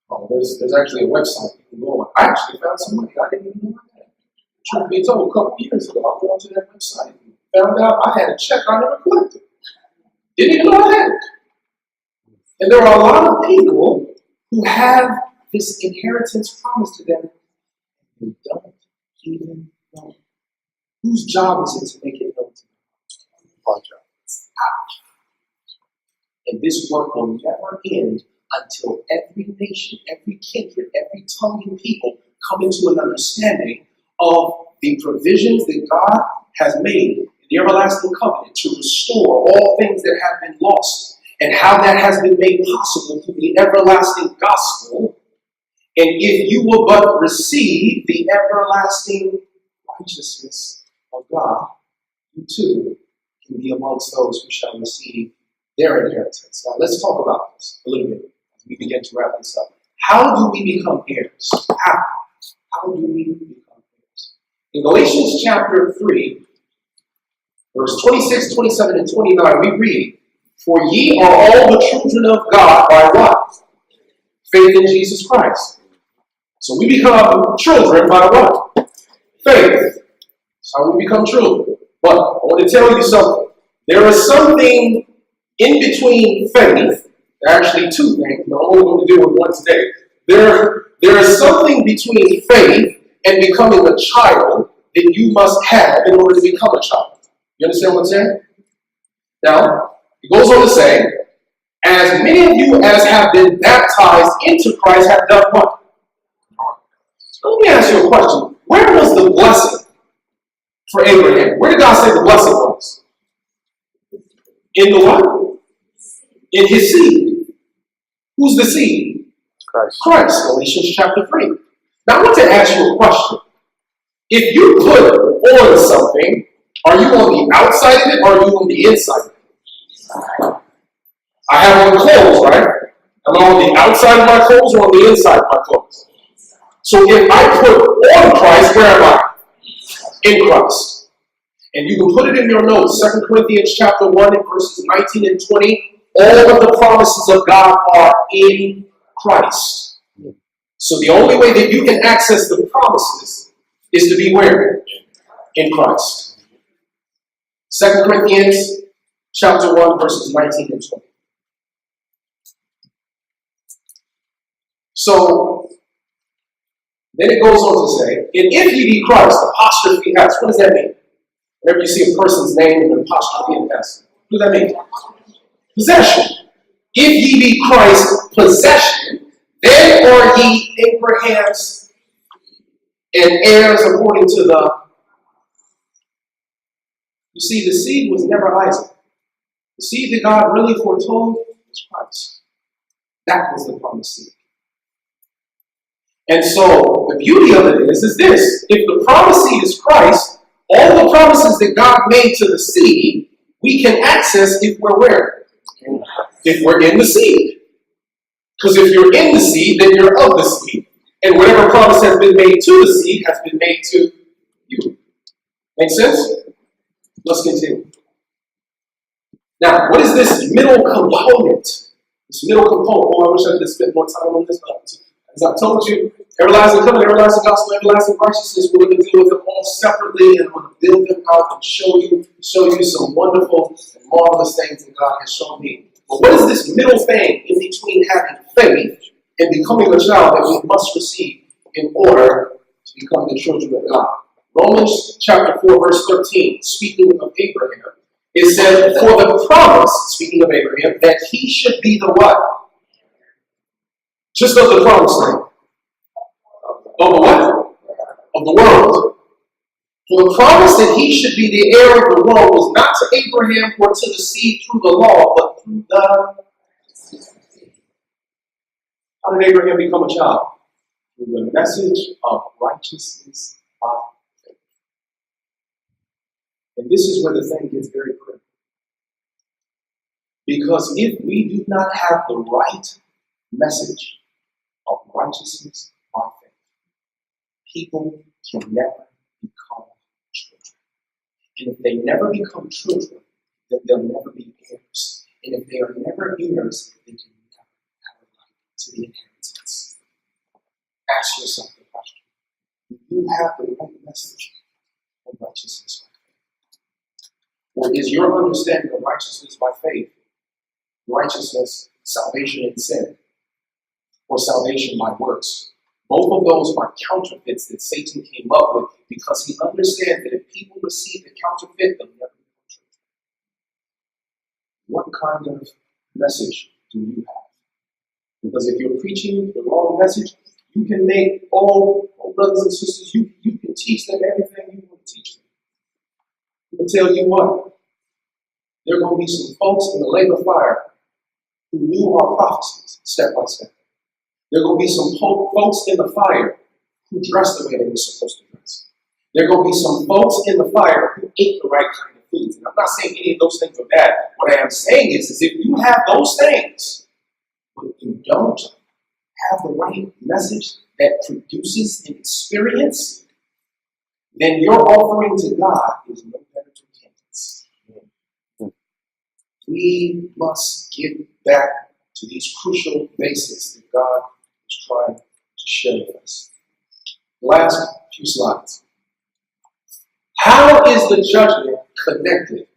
Oh, there's actually a website you can go on. I actually found some money I didn't even know I had. Truth be told, a couple years ago, I went to that website and found out I had a check I never collected. Didn't even know I had it. And there are a lot of people who have this inheritance promised to them and don't even know. Whose job is it to make it known to them? Our job. And this work will never end until every nation, every kindred, every tongue and people come into an understanding of the provisions that God has made in the everlasting covenant to restore all things that have been lost, and how that has been made possible through the everlasting gospel. And if you will but receive the everlasting righteousness of God, you too can be amongst those who shall receive their inheritance. Now let's talk about this a little bit as we begin to wrap this up. How do we become heirs? How do we become heirs? In Galatians chapter 3, verse 26, 27, and 29, we read, "For ye are all the children of God by what? Faith in Jesus Christ." So we become children by what? Faith. That's how we become children. But I want to tell you something. There is something in between faith, actually two things, but I'm only going to deal with one today. There is something between faith and becoming a child that you must have in order to become a child. You understand what I'm saying? Now, it goes on to say, as many of you as have been baptized into Christ have done what? So let me ask you a question. Where was the blessing for Abraham? Where did God say the blessing was? In the what? In his seed. Who's the seed? Christ. Christ, Galatians chapter 3. Now I want to ask you a question. If you put on something, are you on the outside of it or are you on the inside of it? I have on clothes, right? Am I on the outside of my clothes or on the inside of my clothes? So if I put on Christ, where am I? In Christ. And you can put it in your notes, 2 Corinthians chapter 1 and verses 19 and 20. All of the promises of God are in Christ. So the only way that you can access the promises is to be where? In Christ. 2 Corinthians chapter 1 verses 19 and 20. So then it goes on to say, and if ye be Christ, apostrophe S, what does that mean? Whenever you see a person's name in an apostrophe S, what does that mean? Possession. If ye be Christ's possession, then are ye Abraham's and heirs according to the... You see, the seed was never Isaac. The seed that God really foretold was Christ. That was the promised seed. And so the beauty of it is this. If the promised seed is Christ, all the promises that God made to the seed, we can access if we're where? If we're in the seed. Because if you're in the seed, then you're of the seed. And whatever promise has been made to the seed has been made to you. Make sense? Let's continue. Now, what is this middle component? This middle component. Oh, I wish I could have spent more time on this, but as I told you, everlasting covenant, everlasting gospel, everlasting righteousness, we're going to deal with them all separately, and I'm going to build them out and show you some wonderful and marvelous things that God has shown me. But what is this middle thing in between having faith and becoming a child that we must receive in order to become the children of God? Romans chapter 4, verse 13, speaking of Abraham, It said, for the promise, speaking of Abraham, that he should be the what? Just of the promised land. Of the what? Of the world. For the promise that he should be the heir of the world was not to Abraham or to the seed through the law, but through the... How did Abraham become a child? Through the message of righteousness by faith. And this is where the thing gets very critical. Because if we do not have the right message of righteousness by faith, people can never become children. And if they never become children, then they'll never be heirs. And if they are never heirs, they can never have a right to the inheritance. Ask yourself the question: do you have the right message of righteousness by faith? Or is your understanding of righteousness by faith righteousness, salvation in sin, or salvation by works? Both of those are counterfeits that Satan came up with because he understands that if people receive the counterfeit, they'll never become true. What kind of message do you have? Because if you're preaching the wrong message, you can make all brothers and sisters, you can teach them everything you want to teach them. I'm going to tell you what, there are going to be some folks in the lake of fire who knew our prophecies step by step. There are going to be some folks in the fire who dressed the way they were supposed to dress. There are going to be some folks in the fire who ate the right kind of foods. And I'm not saying any of those things are bad. What I am saying is if you have those things, but you don't have the right message that produces an experience, then your offering to God is no better to repentance. We must get back to these crucial basics that God is trying to share with us. Last few slides. How is the judgment connected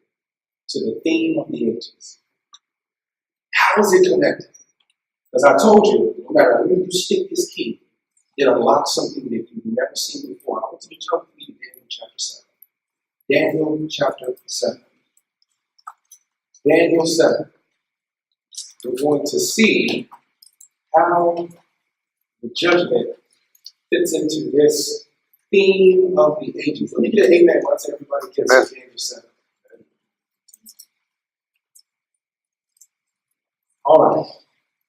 to the theme of the ages? How is it connected? As I told you, no matter where you stick this key, it unlocks something that you've never seen before. I want you to turn with me to Daniel chapter 7. Daniel chapter 7. Daniel 7. We're going to see how the judgment fits into this theme of the ages. Let me get an amen once everybody gets to Daniel 7. All right.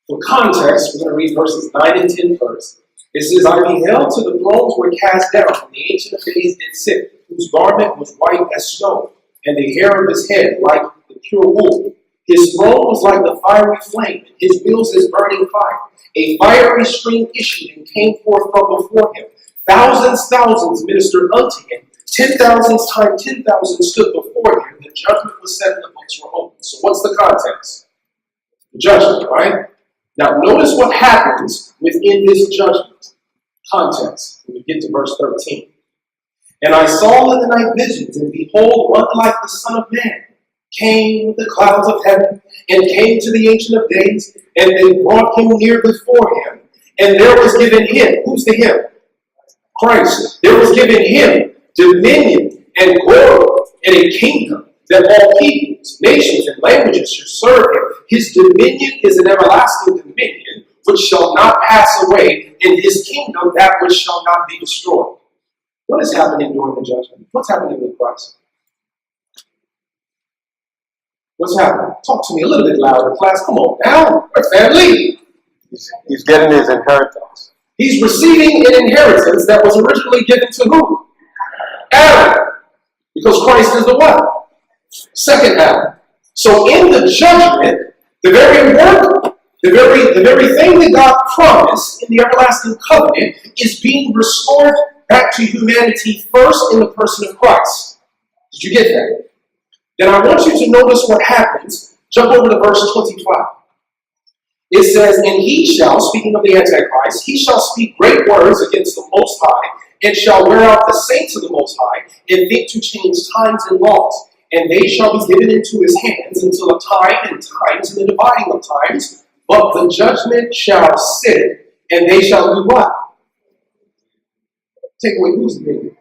For context, we're going to read verses 9 and 10 first. It says, I beheld till the thrones were cast down, and the Ancient of Days did sit, whose garment was white as snow, and the hair of his head like the pure wool. His throne was like the fiery flame, and his wheels as burning fire. A fiery stream issued and came forth from before him. Thousands ministered unto him. 10,000 times 10,000 stood before him. The judgment was set and the books were opened. So what's the context? The judgment, right? Now notice what happens within this judgment context when we get to verse 13. And I saw in the night visions, and behold, one like the Son of Man came with the clouds of heaven, and came to the Ancient of Days, and they brought him near before him. And there was given him, who's the him? Christ. There was given him dominion and glory and a kingdom, that all peoples, nations, and languages should serve him. His dominion is an everlasting dominion which shall not pass away, and his kingdom that which shall not be destroyed. What is happening during the judgment? What's happening with Christ? What's happening? Talk to me a little bit louder, class. Come on now. We're family. He's getting his inheritance. He's receiving an inheritance that was originally given to who? Adam. Because Christ is the what? Second Adam. So in the judgment, the very work, the very thing that God promised in the everlasting covenant is being restored back to humanity first in the person of Christ. Did you get that? Then I want you to notice what happens. Jump over to verse 25. It says, and he shall, speaking of the Antichrist, he shall speak great words against the Most High, and shall wear out the saints of the Most High, and think to change times and laws. And they shall be given into his hands until a time and times and the dividing of times. But the judgment shall sit, and they shall do what? Take away whose dominion?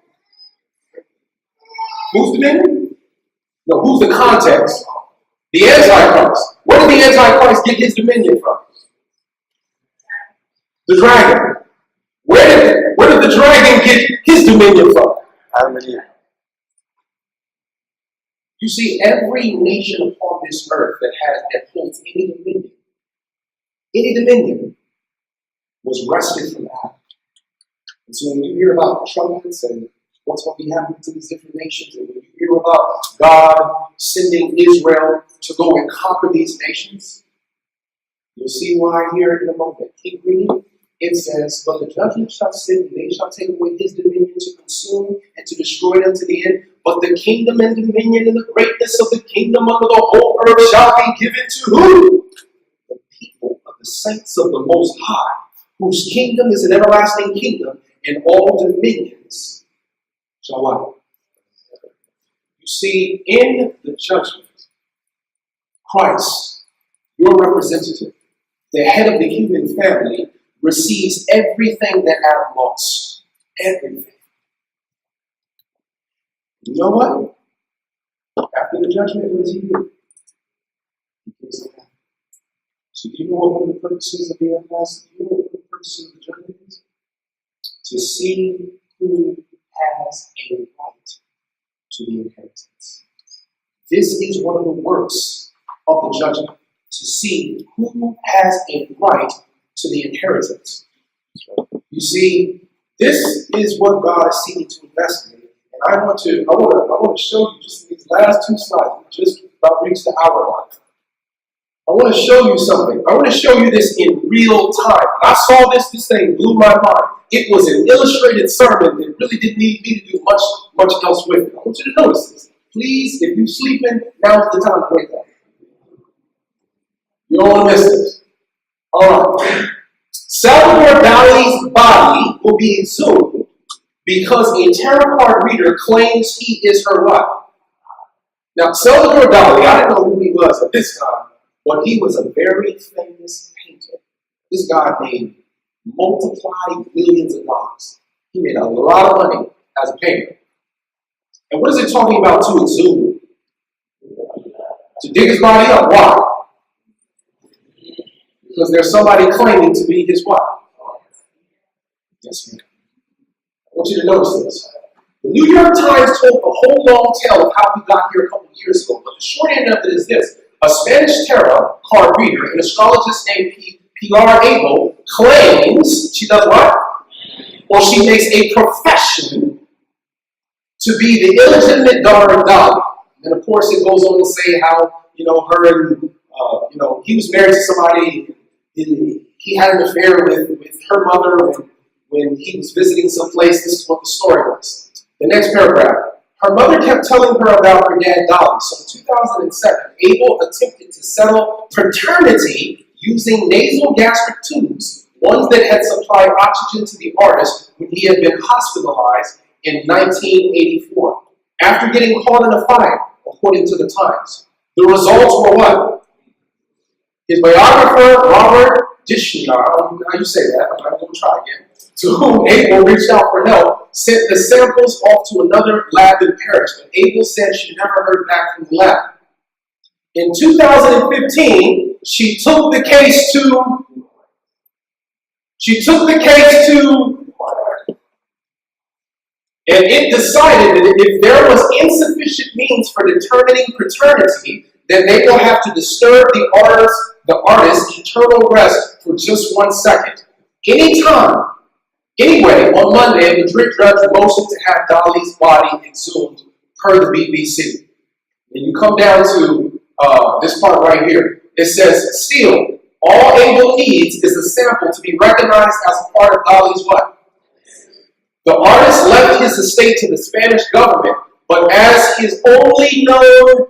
Whose dominion? No, who's the context? The Antichrist. Where did the Antichrist get his dominion from? The dragon. Where did the dragon get his dominion from? Adam and Eve. You see, every nation upon this earth that holds any dominion, was wrested from Adam. And so when you hear about trumpets and what's going to be happening to these different nations, and when you hear about God sending Israel to go and conquer these nations, you'll see why here in a moment. Keep reading. It says, but the judgment shall sit, and they shall take away his dominion to consume and to destroy them to the end. But the kingdom and dominion and the greatness of the kingdom under the whole earth shall be given to who? The people of the saints of the Most High, whose kingdom is an everlasting kingdom, and all dominions shall what? You see, in the judgment, Christ, your representative, the head of the human family, receives everything that Adam lost. Everything. You know what? After the judgment, what does he do? He gives it back. So do you know what one of the purposes of the everlasting? Do you know what one of the purposes of the judgment is? To see who has a right to the inheritance. This is one of the works of the judgment. To see who has a right to the inheritance. You see, this is what God is seeking to investigate. And I want to show you just these last two slides. We just about reached the hour mark. I want to show you something. I want to show you this in real time. When I saw this thing blew my mind. It was an illustrated sermon that really didn't need me to do much else with it. I want you to notice this. Please, if you're sleeping, now's the time to wake up. You don't want to miss this. All right. Salvador Dali's body will be exhumed because a tarot card reader claims he is her wife. Now, Salvador Dali, I didn't know who he was at this time, but he was a very famous painter. This guy made multiplied millions of dollars. He made a lot of money as a painter. And what is it talking about to exhume? To dig his body up. Why? Because there's somebody claiming to be his wife. Yes, ma'am. I want you to notice this. The New York Times told the whole long tale of how we got here a couple of years ago, but the short end of it is this. A Spanish tarot card reader, an astrologist named Pilar Abel, claims, she does what? Well, she makes a profession to be the illegitimate daughter of Dali. And of course, it goes on to say how, her and, he was married to somebody. He had an affair with her mother when he was visiting someplace. This is what the story was. The next paragraph. Her mother kept telling her about her dad, Dali. So in 2007, Abel attempted to settle paternity using nasal gastric tubes, ones that had supplied oxygen to the artist when he had been hospitalized in 1984. After getting caught in a fire, according to the Times. The results were what? His biographer, Robert Dishniar, I don't know how you say that, I'm going to try again, to whom Abel reached out for help, sent the samples off to another lab in Paris, but Abel said she never heard back from the lab. In 2015, she took the case to, and it decided that if there was insufficient means for determining paternity, then they will have to disturb the artist's eternal rest for just 1 second. Anyway, on Monday, a Madrid judge motioned to have Dali's body exhumed per the BBC. And you come down to this part right here. It says, still, all Abel needs is a sample to be recognized as a part of Dali's what? The artist left his estate to the Spanish government, but as his only known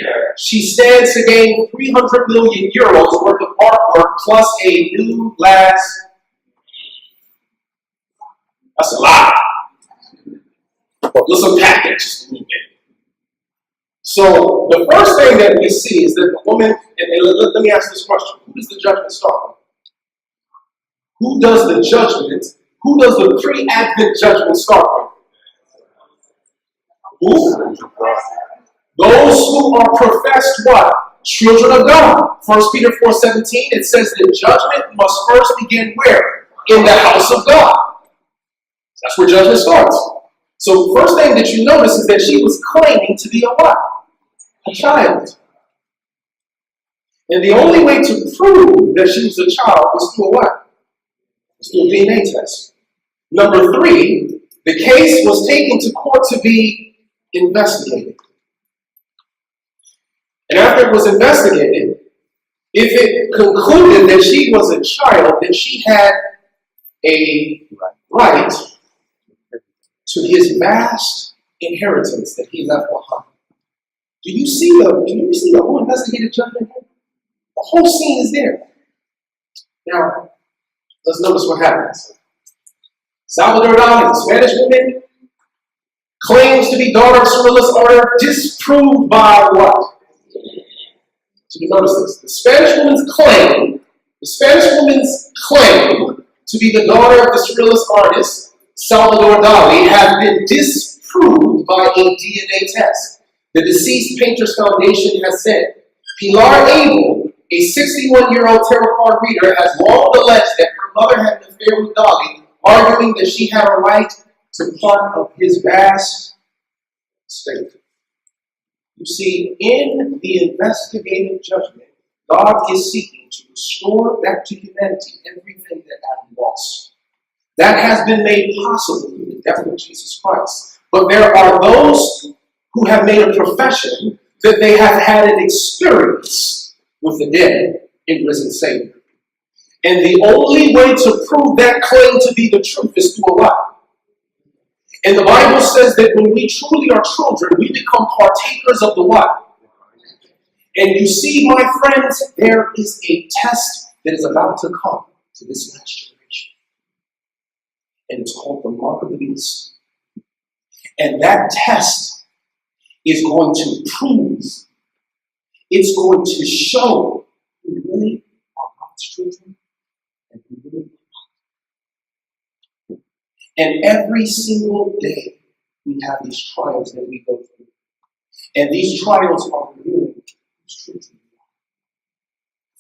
heir, she stands to gain 300 million euros worth of artwork plus a new last. That's a lot. Let's unpack that just a little bit. So the first thing that we see is that the woman, and let me ask this question. Who does the judgment start with? Who does the pre-Advent judgment start with? Who? Those those who are professed what? Children of God. 1 Peter 4:17, it says that judgment must first begin where? In the house of God. That's where judgment starts. So first thing that you notice is that she was claiming to be a what? A child. And the only way to prove that she was a child was through a what? Was through a DNA test. Number 3, the case was taken to court to be investigated. And after it was investigated, if it concluded that she was a child, then she had a right to his vast inheritance that he left behind. Do you see the whole investigative judgment here? The whole scene is there. Now, let's notice what happens. Salvador Dali, the Spanish woman, claims to be daughter of Cyrilus order, disproved by what? So you notice this. The Spanish woman's claim to be the daughter of the Cyrilus artist, Salvador Dali, has been disproved by a DNA test. The Deceased Painters Foundation has said, Pilar Abel, a 61-year-old tarot card reader, has long alleged that her mother had an affair with Dali, arguing that she had a right to part of his vast estate. You see, in the investigative judgment, God is seeking to restore back to humanity everything that Adam lost. That has been made possible through the death of Jesus Christ. But there are those who have made a profession that they have had an experience with the dead and risen Savior. And the only way to prove that claim to be the truth is through a lie. And the Bible says that when we truly are children, we become partakers of the what? And you see, my friends, there is a test that is about to come to this last generation. And it's called the mark of the beast. And that test is going to prove, it's going to show who really are God's children and who really are not. And every single day, we have these trials that we go through. And these trials are revealing who's truth.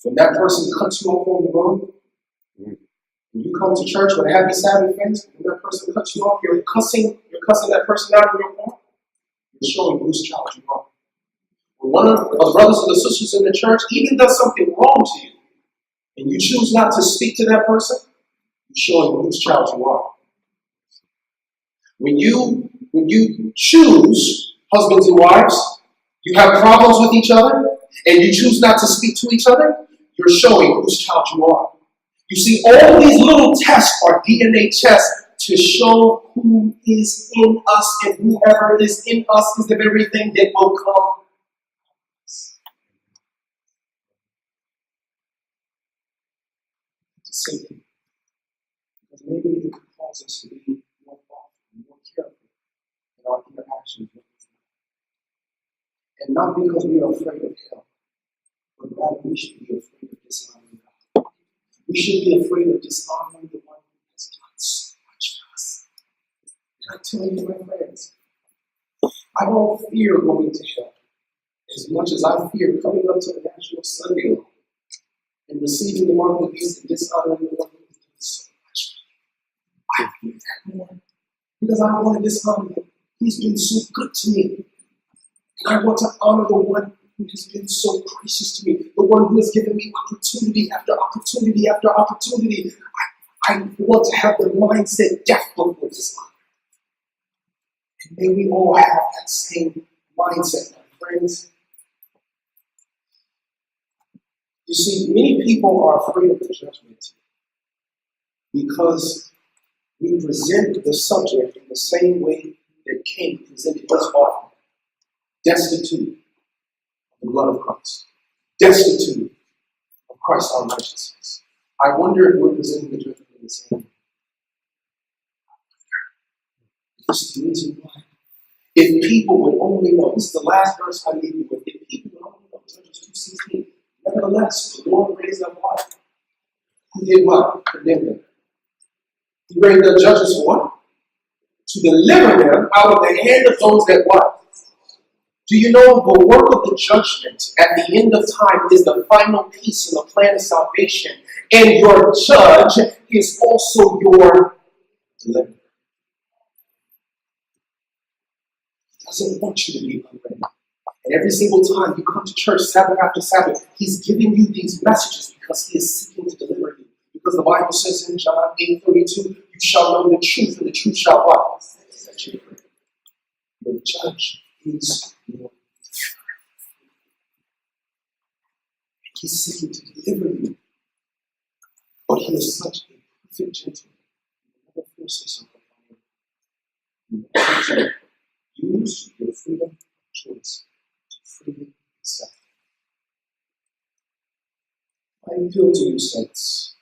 When that person cuts you off on the road, and you come to church with a happy Sabbath face, when that person cuts you off, you're cussing that person out in your car, you're showing whose child you are. When one of the brothers and the sisters in the church even does something wrong to you, and you choose not to speak to that person, you're showing whose child you are. When you choose, husbands and wives, you have problems with each other, and you choose not to speak to each other, you're showing whose child you are. You see, all these little tests are DNA tests to show who is in us, and whoever is in us is the very thing that will come. To say that, because maybe it could cause us to be more thoughtful, more careful in our interactions with each other. And not because we are afraid of hell, but rather we should be afraid of dishonoring God. We should be afraid of dishonoring the one who has done so much for us. And I tell you, my friends, I don't fear going to hell as much as I fear coming up to the National Sunday Law and receiving the mark of the beast and dishonoring the one who has done so much for me. I fear that more because I don't want to dishonor him. He's been so good to me. And I want to honor the one who has been so gracious to me, the one who has given me opportunity after opportunity after opportunity. I want to have the mindset death before dishonor. And may we all have that same mindset, my friends. You see, many people are afraid of the judgment because we present the subject in the same way that Cain presented his offering. Destitute of the blood of Christ. Destitute of Christ's our righteousness. I wonder if we're presenting the judgment in the same way. This is the reason why. If people would only know, this is the last verse I leave you with. If people would only know, Judges 2:16. Nevertheless, the Lord raised up what? Who did what? Condemned them. He raised up judges for what? To deliver them out of the hand of those that what? Do you know the work of the judgment at the end of time is the final piece in the plan of salvation? And your judge is also your deliverer. He doesn't want you to be unready. And every single time you come to church, Sabbath after Sabbath, he's giving you these messages because he is seeking to deliver you. Because the Bible says in John 8:32, you shall know the truth, and the truth shall what? Set you free. Your judge is your. He's seeking to deliver you. But he is such a perfect gentleman. He never forces himself upon you. Use your freedom of choice to freely accept. I appeal to you, saints.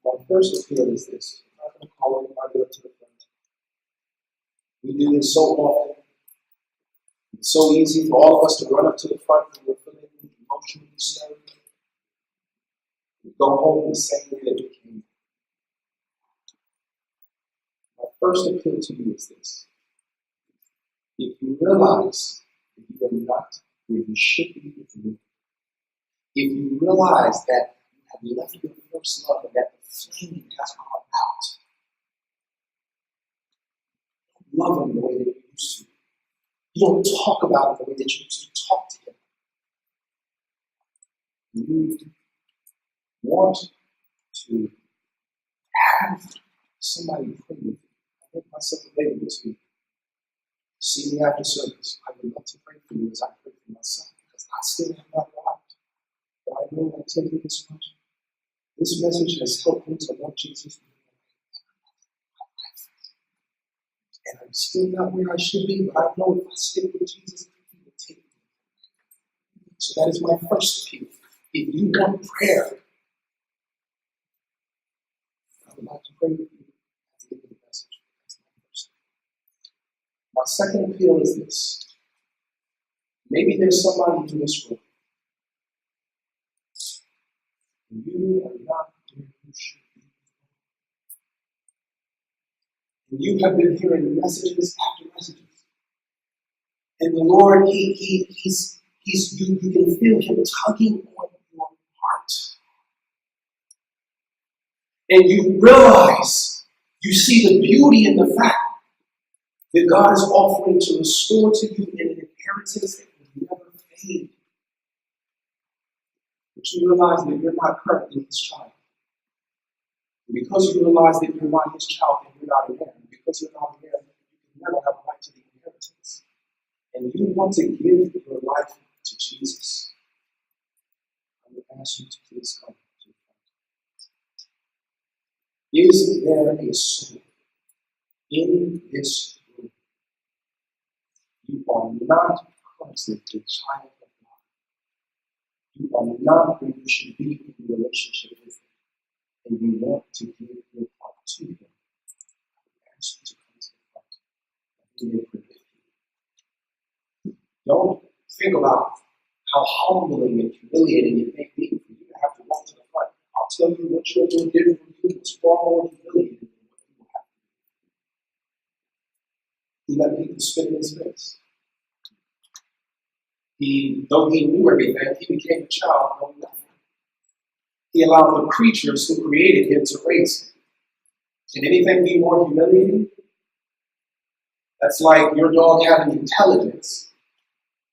My first appeal is this. I'm not going to call anybody up to the front. We do this so often. It's so easy for all of us to run up to the front when we're feeling emotionally stirred. We go home the same way that we came. My first appeal to you is this. If you realize that you are not where you should be with me, if you realize that you have left your first love and that the flame has gone out, don't love him the way that you used to. You don't talk about him the way that you used to talk to him. You want to have somebody pray with you. I make myself available to you. See me after service. I would love to pray for you as I pray for myself because I still have not arrived. But I know I tell you this much. This message has helped me to love Jesus. And I'm still not where I should be, but I know if I stick with Jesus, he will take me. So that is my first appeal. If you want prayer, I would like to pray with you at the end of the message. That's my first. My second appeal is this. Maybe there's somebody in this room. And you are not where you should be. And you have been hearing messages after messages. And the Lord, he's you can feel him tugging on your heart. And you realize, you see the beauty in the fact that God is offering to restore to you an inheritance that will never fade. But you realize that you're not currently his child. And because you realize that you're not his child and you're not an heir, because you're not an heir, you can never have a right to the inheritance. And you want to give your life to Jesus, I would ask you to please come to the front. Is there a soul in this room? You are not present, the child of God. You are not where you should be in relationship with him. And you want to give your heart to him. I would ask you to come to the front. He may forgive you. Don't think about how humbling and humiliating it may be for you to have to walk to the front. I'll tell you what your Lord did for you is far more humiliating than what you will have to do. He let people spit in his face. Though he knew everything, he became a child knowing nothing. He allowed the creatures who created him to raise him. Can anything be more humiliating? That's like your dog having intelligence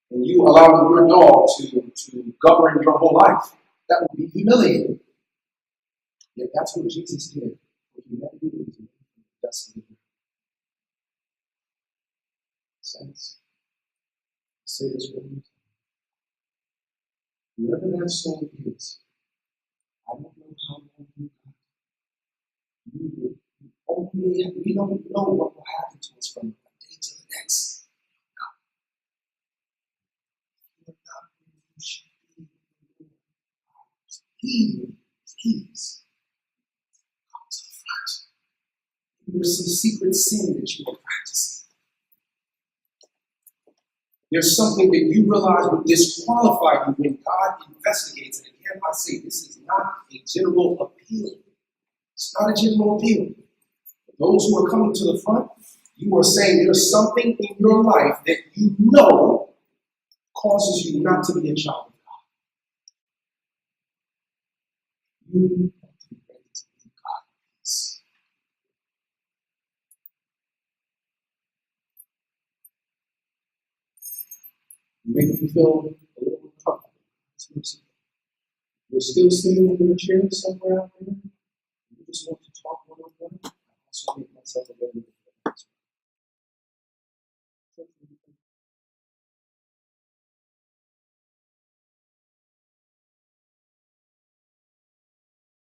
and you allowing your dog to govern your whole life. That would be humiliating. Yet that's what Jesus did. What he never did was dust in the earth. Saints, say this one more time. Whoever that soul is, I don't know how long you got. We don't know what will happen to us from one day to the next. You're not where you should be. Please, come to the front. There's some secret sin that you are practicing. There's something that you realize would disqualify you when God investigates. And again, I say this is not a general appeal. It's not a general appeal. Those who are coming to the front, You are saying there's something in your life that you know causes you not to be a child of God. You have to be ready to be God's. You make me feel a little uncomfortable. You're still sitting in your chair somewhere out there. You just want to talk one on one. I also make myself available.